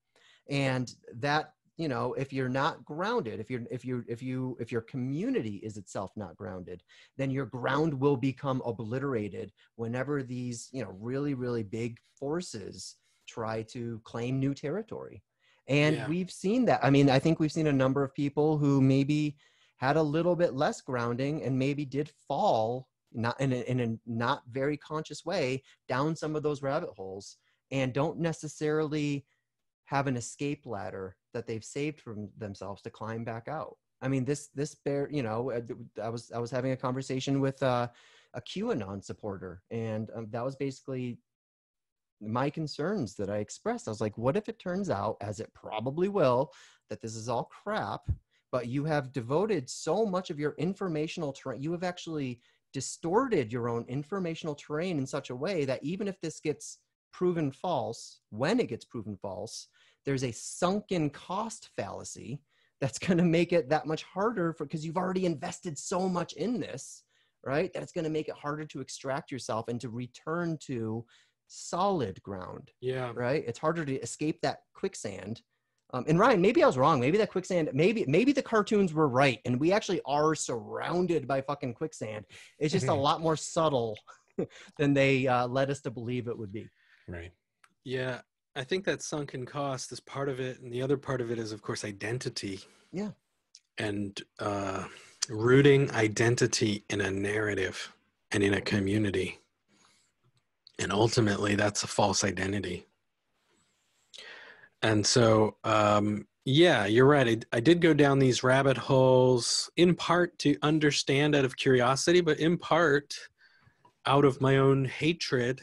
And that, you know, if you're not grounded, if your community is itself not grounded, then your ground will become obliterated whenever these, you know, really, really big forces try to claim new territory. And we've seen that. I mean, I think we've seen a number of people who maybe had a little bit less grounding and maybe did fall, not in a not very conscious way, down some of those rabbit holes, and don't necessarily have an escape ladder that they've saved from themselves to climb back out. I mean, this bear, you know, I was having a conversation with a QAnon supporter, and that was basically my concerns that I expressed. I was like, what if it turns out, as it probably will, that this is all crap, but you have devoted so much of your informational terrain, you have actually distorted your own informational terrain in such a way that even if this gets proven false, when it gets proven false, there's a sunken cost fallacy that's going to make it that much harder because you've already invested so much in this, right? That's going to make it harder to extract yourself and to return to solid ground. Yeah. Right. It's harder to escape that quicksand. And Ryan, maybe I was wrong. Maybe that quicksand, maybe the cartoons were right, and we actually are surrounded by fucking quicksand. It's just a lot more subtle than they led us to believe it would be. Right. Yeah. I think that sunken cost is part of it. And the other part of it is, of course, identity. Yeah. And rooting identity in a narrative and in a community. And ultimately, that's a false identity. And so, yeah, you're right. I did go down these rabbit holes in part to understand out of curiosity, but in part out of my own hatred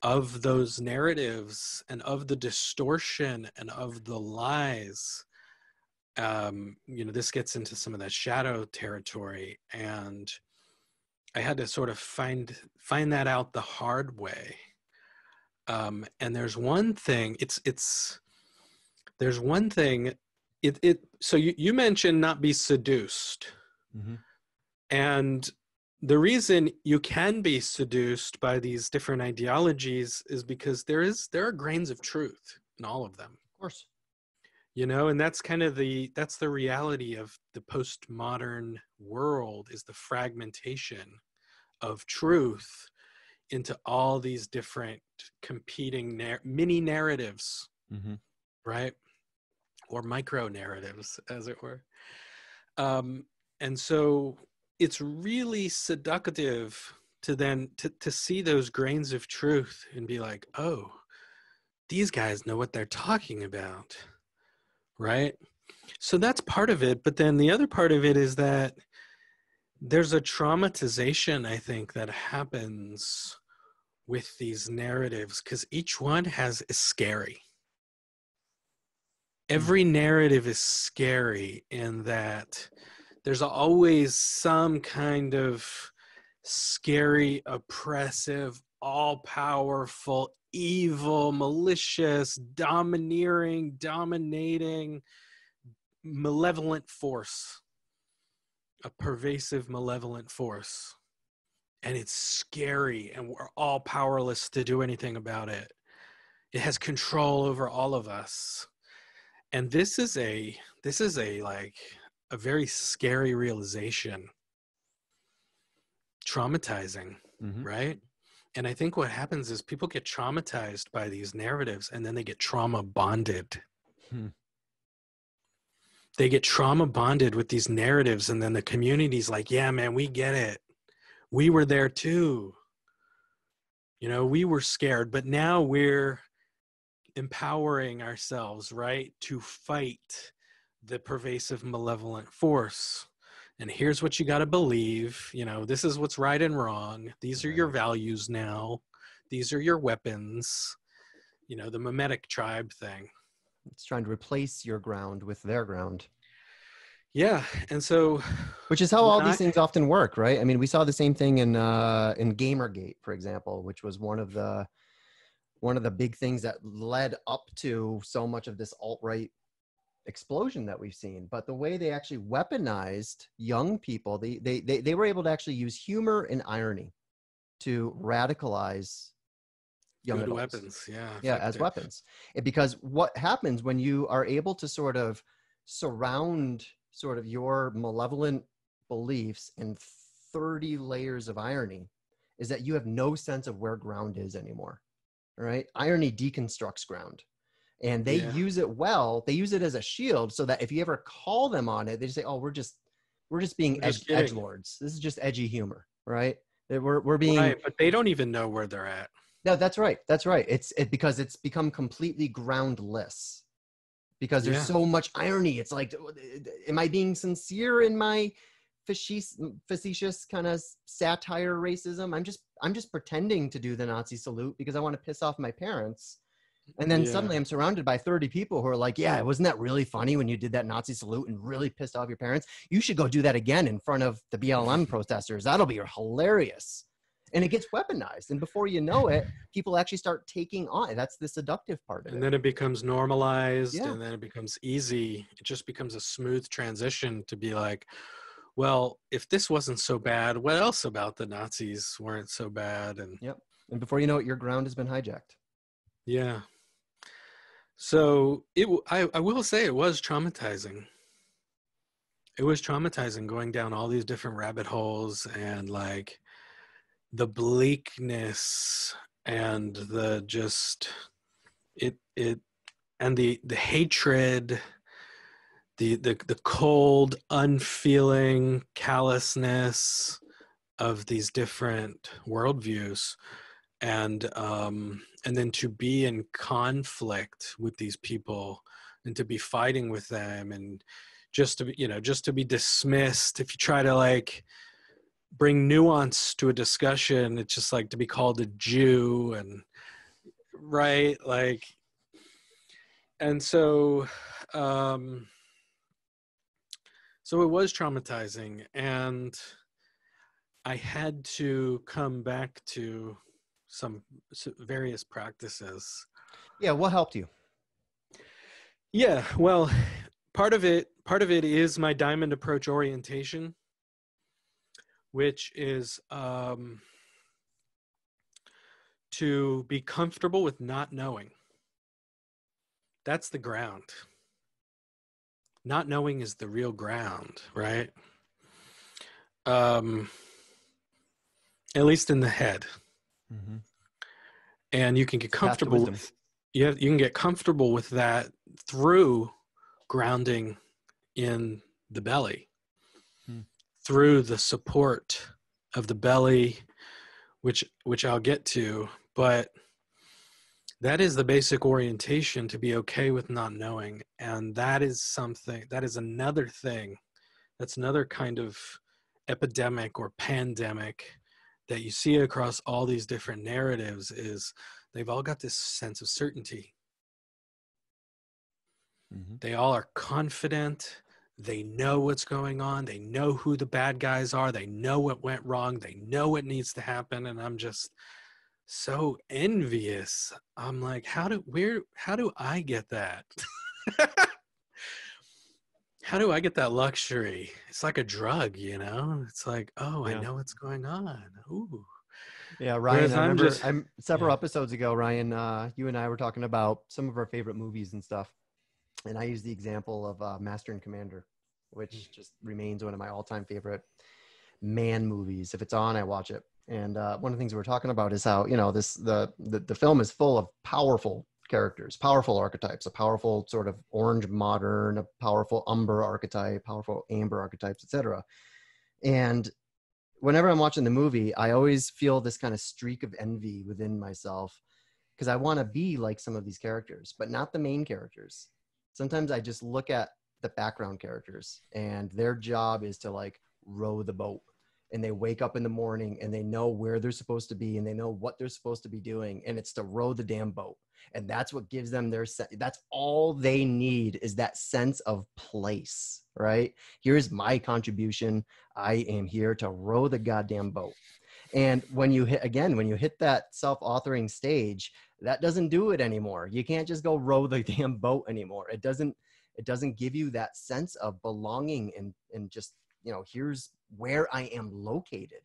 of those narratives and of the distortion and of the lies. You know, this gets into some of that shadow territory, and I had to sort of find that out the hard way. And there's one thing. There's one thing. So you mentioned not be seduced, and the reason you can be seduced by these different ideologies is because there are grains of truth in all of them. Of course. You know, and that's kind of that's the reality of the postmodern world, is the fragmentation of truth into all these different competing mini narratives, right? Or micro narratives, as it were. And so it's really seductive to then to see those grains of truth and be like, oh, these guys know what they're talking about, right? So that's part of it. But then the other part of it is that there's a traumatization, I think, that happens with these narratives, because each one is scary. Every narrative is scary in that there's always some kind of scary, oppressive, all-powerful, evil, malicious, domineering, dominating, malevolent force. A pervasive, malevolent force. And it's scary, and we're all powerless to do anything about it. It has control over all of us. And this is a like a very scary realization. Traumatizing, right? And I think what happens is people get traumatized by these narratives, and then they get trauma bonded. They get trauma bonded with these narratives, and then the community's like, yeah, man, we get it. We were there too. You know, we were scared, but now we're empowering ourselves, right, to fight the pervasive malevolent force. And here's what you got to believe. You know, this is what's right and wrong. These are your values now. These are your weapons. You know, the mimetic tribe thing. It's trying to replace your ground with their ground. Yeah. And so, which is how all these things often work, right? I mean, we saw the same thing in Gamergate, for example, which was one of the big things that led up to so much of this alt-right explosion that we've seen. But the way they actually weaponized young people, they were able to actually use humor and irony to radicalize young adults. Weapons, yeah, as weapons. Because what happens when you are able to sort of surround sort of your malevolent beliefs and 30 layers of irony is that you have no sense of where ground is anymore. All right. Irony deconstructs ground, and they use it well. They use it as a shield so that if you ever call them on it, they just say, oh, we're just being edgelords. This is just edgy humor. Right. We're being right, but they don't even know where they're at. No, that's right. That's right. Because it's become completely groundless. Because there's so much irony. It's like, am I being sincere in my facetious kind of satire racism? I'm just pretending to do the Nazi salute because I want to piss off my parents. And then suddenly I'm surrounded by 30 people who are like, yeah, wasn't that really funny when you did that Nazi salute and really pissed off your parents? You should go do that again in front of the BLM protesters. That'll be hilarious. And it gets weaponized. And before you know it, people actually start taking on. That's the seductive part of it. And then it becomes normalized, and then it becomes easy. It just becomes a smooth transition to be like, well, if this wasn't so bad, what else about the Nazis weren't so bad? And and before you know it, your ground has been hijacked. Yeah. So I will say it was traumatizing. It was traumatizing going down all these different rabbit holes, and like the bleakness and the just it and the hatred, the cold, unfeeling callousness of these different worldviews, and then to be in conflict with these people and to be fighting with them, and just to be dismissed. If you try to like bring nuance to a discussion, it's just like to be called a Jew, and right, like, and so so it was traumatizing, and I had to come back to some various practices. Yeah, what helped you? Yeah, well, part of it is my diamond approach orientation, which is to be comfortable with not knowing. That's the ground. Not knowing is the real ground, right? At least in the head. Mm-hmm. And you can get comfortable with you can get comfortable with that through grounding in the belly, through the support of the belly, which I'll get to, but that is the basic orientation, to be okay with not knowing. And that is another thing. That's another kind of epidemic or pandemic that you see across all these different narratives, is they've all got this sense of certainty. Mm-hmm. They all are confident. They know what's going on. They know who the bad guys are. They know what went wrong. They know what needs to happen. And I'm just so envious. I'm like, how do I get that? How do I get that luxury? It's like a drug, you know? It's like, I know what's going on. Ooh. Yeah, Ryan, I remember several episodes ago, Ryan, you and I were talking about some of our favorite movies and stuff. And I used the example of Master and Commander, which just remains one of my all-time favorite man movies. If it's on, I watch it And one of the things we were talking about is how, you know, the film is full of powerful characters, powerful archetypes, a powerful sort of orange modern, a powerful umber archetype, powerful amber archetypes, etc. And whenever I'm watching the movie, I always feel this kind of streak of envy within myself because I want to be like some of these characters, but not the main characters. Sometimes I just look at the background characters and their job is to like row the boat, and they wake up in the morning and they know where they're supposed to be and they know what they're supposed to be doing, and it's to row the damn boat. And that's what gives them that's all they need, is that sense of place, right? Here's my contribution. I am here to row the goddamn boat. And when you hit that self-authoring stage, that doesn't do it anymore. You can't just go row the damn boat anymore. It doesn't give you that sense of belonging and just, you know, here's where I am located,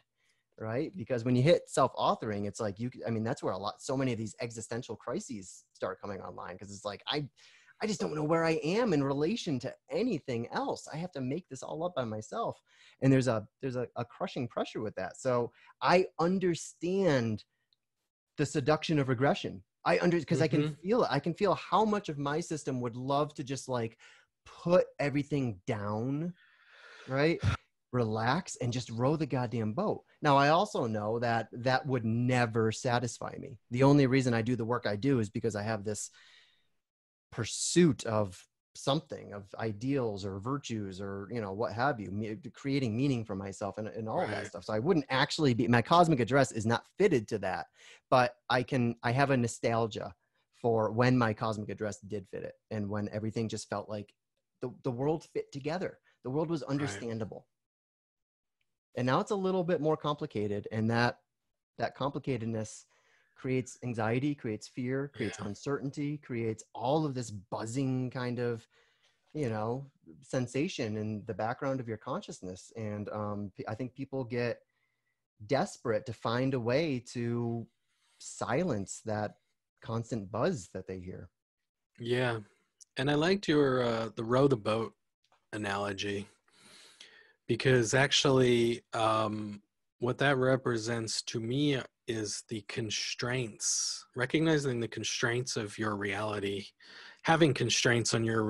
right? Because when you hit self-authoring, it's like that's where so many of these existential crises start coming online, because it's like I just don't know where I am in relation to anything else. I have to make this all up by myself. And there's a crushing pressure with that. So I understand the seduction of regression. Because I can feel it. I can feel how much of my system would love to just like put everything down, right? Relax and just row the goddamn boat. Now, I also know that that would never satisfy me. The only reason I do the work I do is because I have this pursuit of something, of ideals or virtues or, you know, what have you, creating meaning for myself and all of that stuff. So I wouldn't actually be, my cosmic address is not fitted to that, but I have a nostalgia for when my cosmic address did fit it, and when everything just felt like the world fit together. The world was understandable. And now it's a little bit more complicated, and that complicatedness creates anxiety, creates fear, creates uncertainty, creates all of this buzzing kind of, you know, sensation in the background of your consciousness. And I think people get desperate to find a way to silence that constant buzz that they hear. Yeah. And I liked your the row the boat analogy, because actually what that represents to me is the constraints, recognizing the constraints of your reality, having constraints on your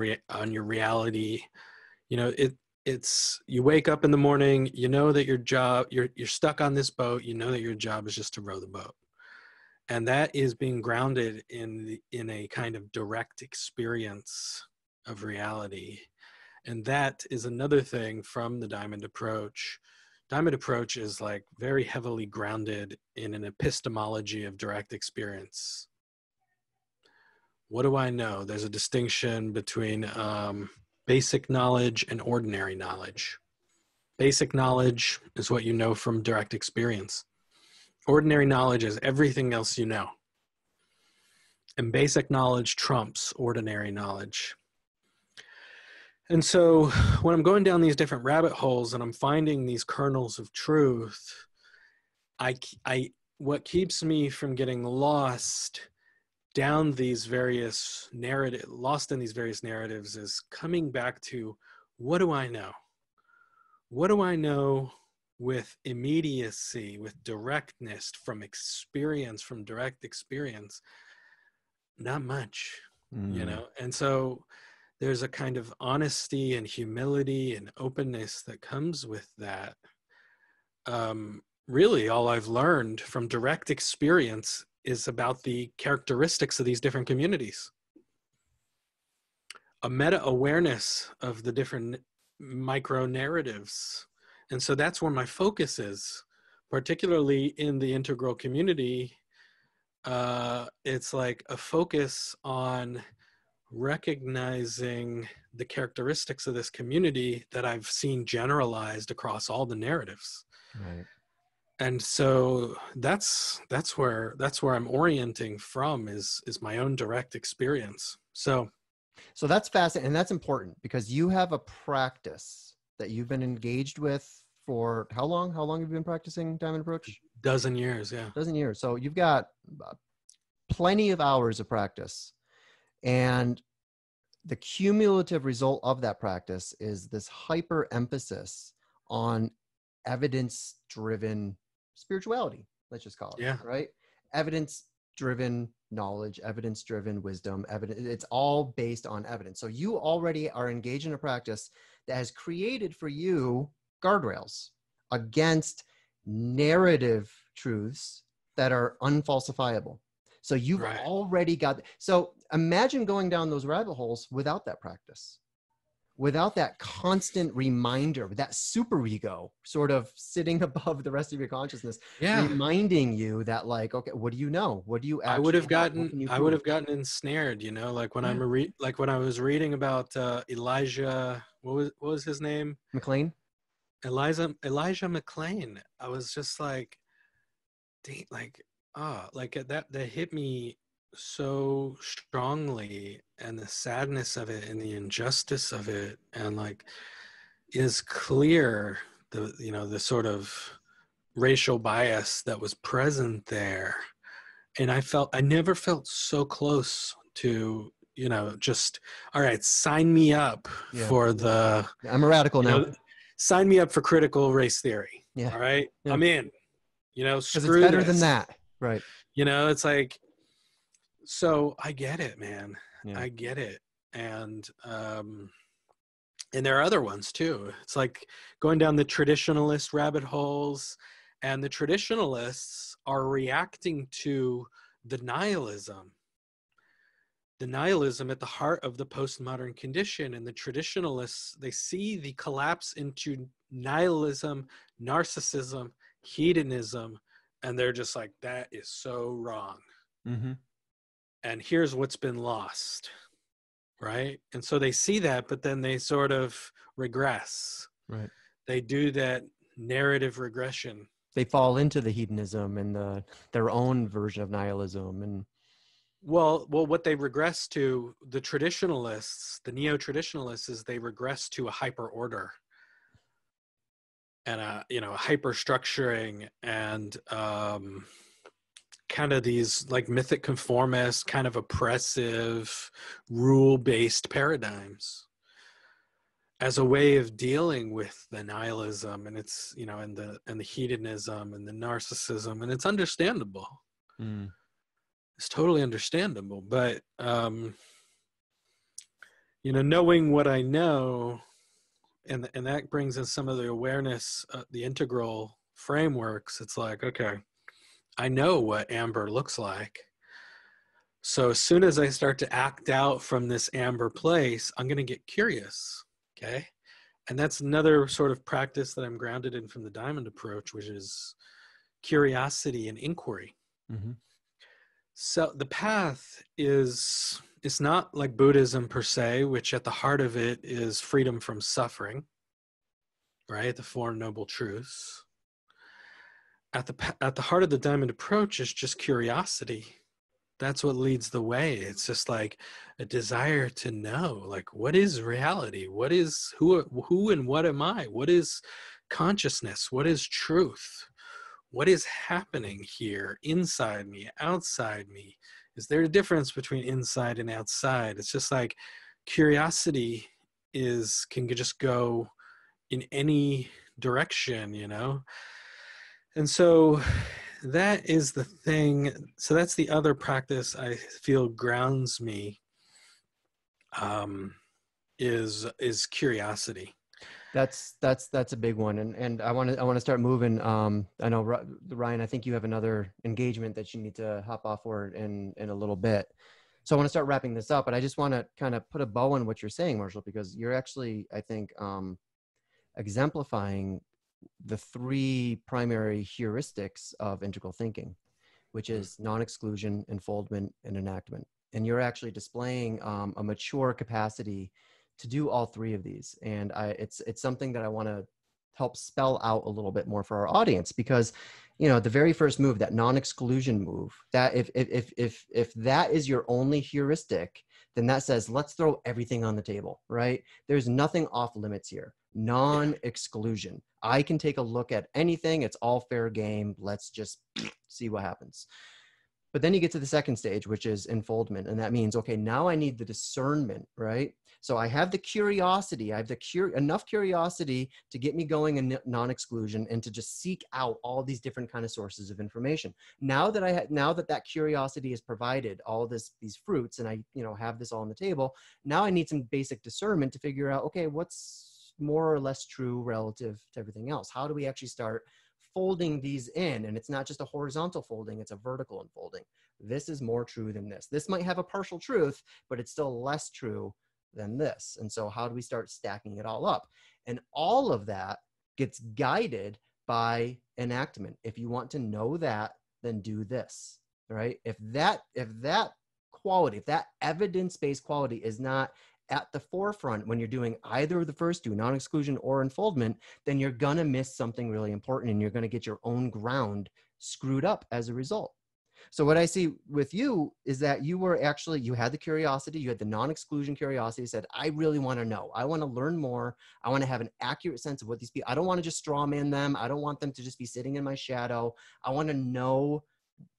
reality. You know, it's you wake up in the morning, you know that you're stuck on this boat, you know that your job is just to row the boat. And that is being grounded in a kind of direct experience of reality. And that is another thing from the Diamond approach. Diamond approach is like very heavily grounded in an epistemology of direct experience. What do I know? There's a distinction between basic knowledge and ordinary knowledge. Basic knowledge is what you know from direct experience. Ordinary knowledge is everything else you know. And basic knowledge trumps ordinary knowledge. And so when I'm going down these different rabbit holes and I'm finding these kernels of truth, what keeps me from getting lost in these various narratives is coming back to, what do I know? What do I know with immediacy, with directness, from experience, from direct experience? Not much, you know? And so there's a kind of honesty and humility and openness that comes with that. Really, all I've learned from direct experience is about the characteristics of these different communities. A meta-awareness of the different micro-narratives. And so that's where my focus is, particularly in the integral community. It's like a focus on recognizing the characteristics of this community that I've seen generalized across all the narratives. Right. And so that's where I'm orienting from is my own direct experience. So that's fascinating, and that's important, because you have a practice that you've been engaged with for how long? How long have you been practicing Diamond Approach? Dozen years, yeah. Dozen years. So you've got plenty of hours of practice. And the cumulative result of that practice is this hyper emphasis on evidence-driven spirituality, let's just call it, Yeah. right? Evidence driven knowledge, evidence driven wisdom, evidence, it's all based on evidence. So you already are engaged in a practice that has created for you guardrails against narrative truths that are unfalsifiable. So you've Right. already got, so imagine going down those rabbit holes without that practice, without that constant reminder, that superego sort of sitting above the rest of your consciousness, Yeah. reminding you that, like, okay, what do you know? What do you actually have? What can you I would prove? have gotten ensnared, you know, like when Yeah. like when I was reading about Elijah, what was his name? McLean? Elijah McLean. I was just like, like, like that hit me so strongly, and the sadness of it and the injustice of it, and like is clear the sort of racial bias that was present there. And I never felt so close to, just, all right, sign me up Yeah. for the, I'm a radical now. sign me up for critical race theory. Yeah. All right. Yeah. I'm in, Because it's screw better this. than that. Right. It's like, so I get it, man. Yeah. I get it. And there are other ones too. It's like going down the traditionalist rabbit holes, and the traditionalists are reacting to the nihilism at the heart of the postmodern condition. And the traditionalists, they see the collapse into nihilism, narcissism, hedonism, and they're just like, that is so wrong. Mm-hmm. And here's what's been lost. Right. And so they see that, but then they sort of regress. Right. They do that narrative regression. They fall into the hedonism and their own version of nihilism. And well, what they regress to, the traditionalists, the neo-traditionalists, is they regress to a hyper order and a hyper structuring and kind of these like mythic conformist, kind of oppressive, rule-based paradigms as a way of dealing with the nihilism and its, and the hedonism and the narcissism. And it's understandable. It's totally understandable. But knowing what I know, and that brings in some of the awareness, the integral frameworks. It's like, okay, I know what amber looks like. So as soon as I start to act out from this amber place, I'm going to get curious. Okay. And that's another sort of practice that I'm grounded in from the diamond approach, which is curiosity and inquiry. mm-hmm. So the path it's not like Buddhism per se, which at the heart of it is freedom from suffering, right? The Four Noble Truths. At the heart of the diamond approach is just curiosity. That's what leads the way. It's just like a desire to know, like, what is reality? What is who and what am I? What is consciousness? What is truth? What is happening here inside me, outside me? Is there a difference between inside and outside? It's just like curiosity can just go in any direction, And so that is the thing. So that's the other practice I feel grounds me, is curiosity. That's a big one, and I want to start moving. I know, Ryan, I think you have another engagement that you need to hop off for in a little bit. So I want to start wrapping this up, but I just want to kind of put a bow on what you're saying, Marshall, because you're actually, I think, exemplifying the three primary heuristics of integral thinking, which is non-exclusion, enfoldment, and enactment. And you're actually displaying a mature capacity to do all three of these. And it's something that I want to help spell out a little bit more for our audience, because, the very first move, that non-exclusion move, that if that is your only heuristic, then that says, let's throw everything on the table, right? There's nothing off limits here. Non-exclusion. I can take a look at anything. It's all fair game. Let's just see what happens. But then you get to the second stage, which is enfoldment. And that means, okay, now I need the discernment, right? So I have the curiosity. I have enough curiosity to get me going in non-exclusion and to just seek out all these different kind of sources of information. Now that that curiosity has provided all these fruits, and I, have this all on the table, now I need some basic discernment to figure out, okay, what's more or less true relative to everything else? How do we actually start folding these in? And it's not just a horizontal folding, it's a vertical unfolding. This is more true than this. This might have a partial truth, but it's still less true than this. And so how do we start stacking it all up? And all of that gets guided by enactment. If you want to know that, then do this, right? If that quality, if that evidence-based quality is not at the forefront when you're doing either of the first two, non-exclusion or enfoldment, then you're going to miss something really important, and you're going to get your own ground screwed up as a result. So what I see with you is that you had the curiosity, you had the non-exclusion curiosity, said, I really want to know. I want to learn more. I want to have an accurate sense of what these people, I don't want to just straw man them. I don't want them to just be sitting in my shadow. I want to know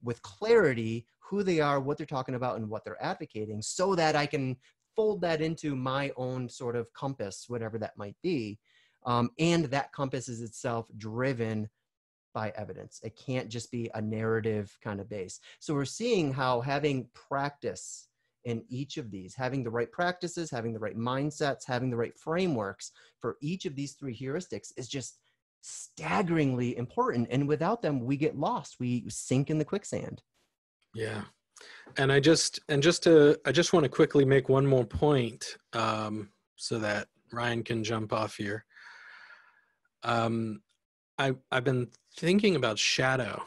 with clarity who they are, what they're talking about, and what they're advocating, so that I can fold that into my own sort of compass, whatever that might be. And that compass is itself driven by evidence. It can't just be a narrative kind of base. So we're seeing how having practice in each of these, having the right practices, having the right mindsets, having the right frameworks for each of these three heuristics is just staggeringly important. And without them, we get lost. We sink in the quicksand. Yeah. And I just want to quickly make one more point, so that Ryan can jump off here. I've been thinking about shadow,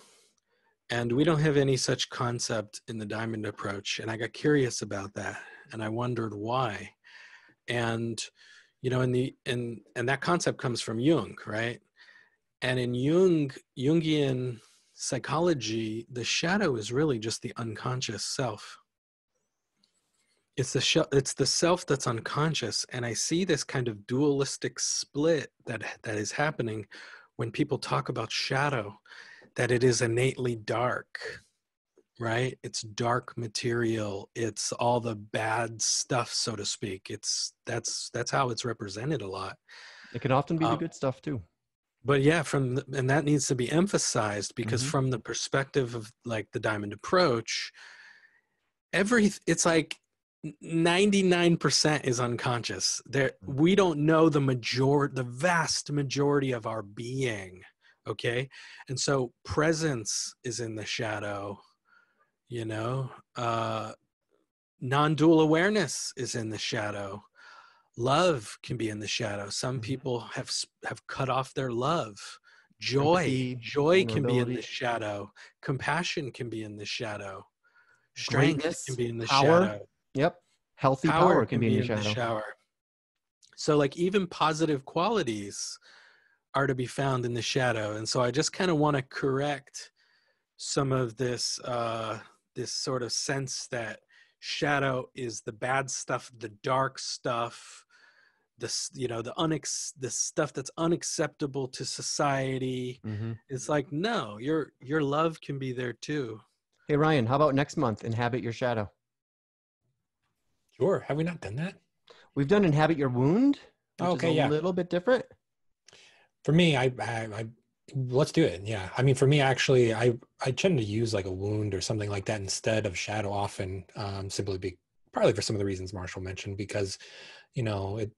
and we don't have any such concept in the diamond approach. And I got curious about that, and I wondered why. And, and that concept comes from Jung, right? And in Jungian psychology, the shadow is really just the unconscious self. It's the self that's unconscious. And I see this kind of dualistic split that is happening when people talk about shadow, that it is innately dark, right? It's dark material. It's all the bad stuff, so to speak. That's how it's represented a lot. It can often be the good stuff too. But yeah, and that needs to be emphasized, because from the perspective of like the diamond approach, it's like 99% is unconscious. We don't know the vast majority of our being. Okay. And so presence is in the shadow, non-dual awareness is in the shadow. Love can be in the shadow. Some people have cut off their love. Joy can be in the shadow. Compassion can be in the shadow. Strength can be in the shadow. Yep. Healthy power can be in the shadow. So like even positive qualities are to be found in the shadow. And so I just kind of want to correct some of this, this sort of sense that shadow is the bad stuff, the dark stuff, the stuff that's unacceptable to society. It's like, no, your love can be there too. Hey, Ryan, how about next month, Inhabit Your Shadow? Sure. Have we not done that? We've done Inhabit Your Wound, which is a little bit different. For me, I let's do it. Yeah. I mean, for me, actually, I tend to use like a wound or something like that instead of shadow often, probably for some of the reasons Marshall mentioned, because,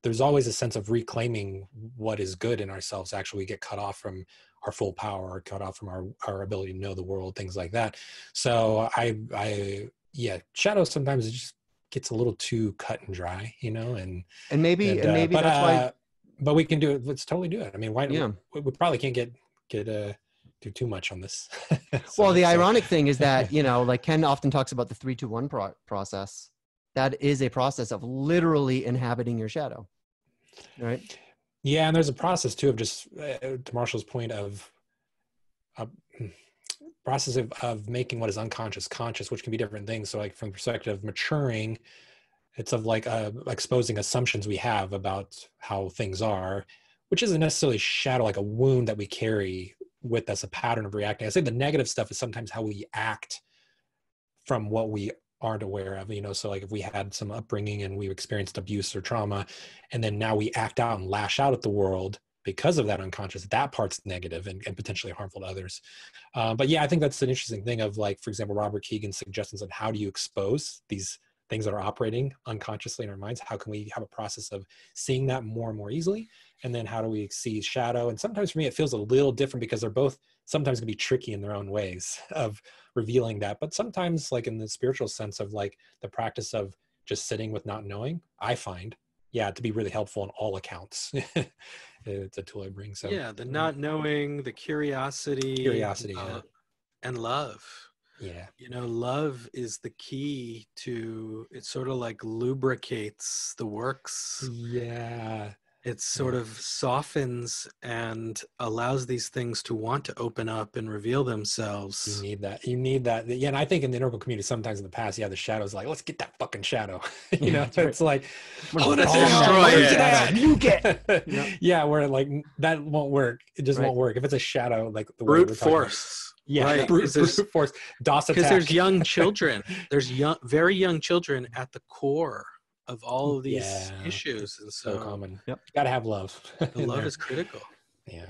there's always a sense of reclaiming what is good in ourselves. Actually, we get cut off from our full power, or cut off from our ability to know the world, things like that. So shadow sometimes it just gets a little too cut and dry, and maybe that's why. But we can do it. Let's totally do it. I mean, why? Yeah. We probably can't get do too much on this. Well, the ironic thing is that like Ken often talks about the 3-2-1 process. That is a process of literally inhabiting your shadow, right? Yeah, and there's a process too of just to Marshall's point of process of making what is unconscious conscious, which can be different things. So, like from the perspective of maturing, it's of like exposing assumptions we have about how things are, which isn't necessarily shadow, like a wound that we carry with us, a pattern of reacting. I say the negative stuff is sometimes how we act from what we aren't aware of, you know. So like if we had some upbringing and we experienced abuse or trauma, and then now we act out and lash out at the world because of that unconscious, that part's negative and potentially harmful to others. But yeah, I think that's an interesting thing of, like, for example, Robert Keegan's suggestions on how do you expose these things that are operating unconsciously in our minds. How can we have a process of seeing that more and more easily? And then how do we see shadow? And sometimes for me, it feels a little different because they're both sometimes can be tricky in their own ways of revealing that. But sometimes, like in the spiritual sense of like the practice of just sitting with not knowing, I find, yeah, to be really helpful on all accounts. It's a tool I bring. So Yeah, the not knowing, the curiosity, yeah. and love. Yeah. You know, love is the key to, it sort of like lubricates the works. Yeah. It sort of softens and allows these things to want to open up and reveal themselves. You need that. You need that. Yeah. And I think in the integral community, sometimes in the past, yeah, the shadow's like, let's get that fucking shadow. You know, it's like, oh, let's destroy it. Nuke it. Yeah, where like that won't work. It just won't work. If it's a shadow, like the way brute force. Yeah, right. brute force. DOS attack. Because there's young children. There's very young children at the core of all of these issues. And so common. Yep. You gotta have love. The love is critical. Yeah.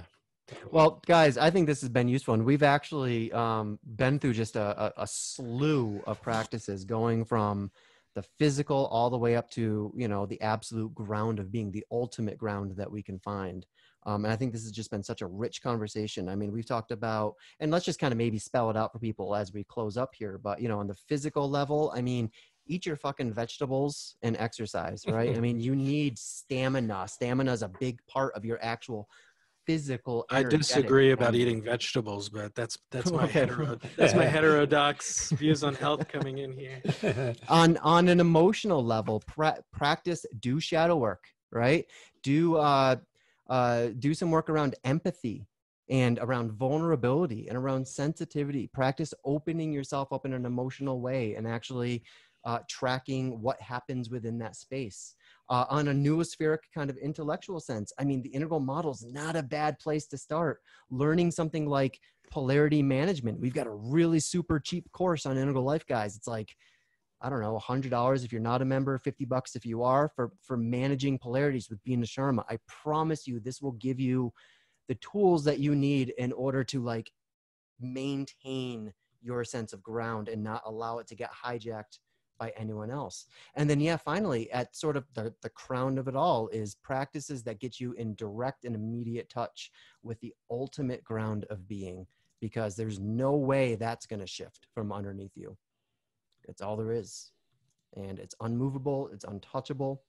Well, guys, I think this has been useful. And we've actually been through just a slew of practices, going from the physical all the way up to, you know, the absolute ground of being, the ultimate ground that we can find. And I think this has just been such a rich conversation. I mean, we've talked about, and let's just kind of maybe spell it out for people as we close up here. But, you know, on the physical level, I mean, eat your fucking vegetables and exercise, right? I mean, you need stamina. Stamina is a big part of your actual physical. I disagree about eating vegetables, but that's my that's my heterodox views on health coming in here. On an emotional level, practice, do shadow work, right? Do some work around empathy and around vulnerability and around sensitivity. Practice opening yourself up in an emotional way and actually tracking what happens within that space. On a noospheric kind of intellectual sense, I mean, the integral model is not a bad place to start. Learning something like polarity management. We've got a really super cheap course on Integral Life, guys. It's like, I don't know, $100 if you're not a member, $50 if you are, for managing polarities with being a Sharma. I promise you, this will give you the tools that you need in order to like maintain your sense of ground and not allow it to get hijacked by anyone else. And then, yeah, finally, at sort of the crown of it all is practices that get you in direct and immediate touch with the ultimate ground of being, because there's no way that's going to shift from underneath you. It's all there is. And it's unmovable, it's untouchable.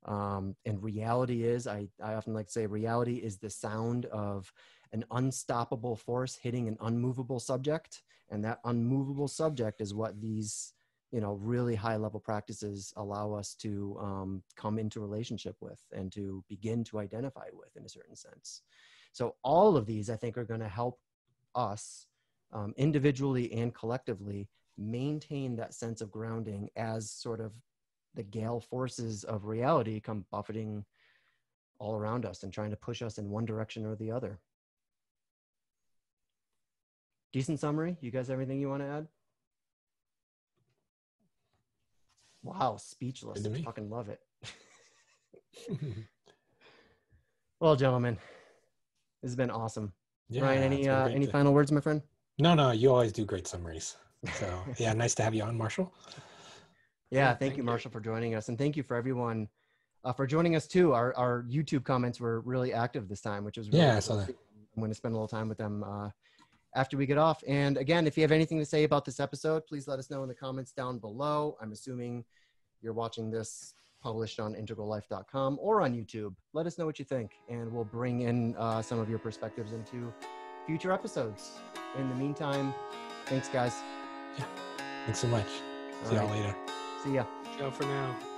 And reality is, I often like to say, reality is the sound of an unstoppable force hitting an unmovable subject. And that unmovable subject is what these, you know, really high level practices allow us to come into relationship with and to begin to identify with in a certain sense. So all of these, I think, are going to help us individually and collectively maintain that sense of grounding as sort of the gale forces of reality come buffeting all around us and trying to push us in one direction or the other. Decent summary? You guys have anything you want to add? Wow, speechless. I fucking love it. Well, gentlemen, this has been awesome. Yeah, Ryan, any final words, my friend? No, you always do great summaries. So yeah, nice to have you on, Marshall. Yeah, thank you, Marshall, for joining us. And thank you for everyone for joining us too. Our YouTube comments were really active this time, which was really I saw that. I'm going to spend a little time with them after we get off. And again, if you have anything to say about this episode, please let us know in the comments down below. I'm assuming you're watching this published on integrallife.com or on YouTube. Let us know what you think, and we'll bring in some of your perspectives into future episodes. In the meantime, thanks, guys. Yeah. Thanks so much. See y'all later. See ya. Ciao for now.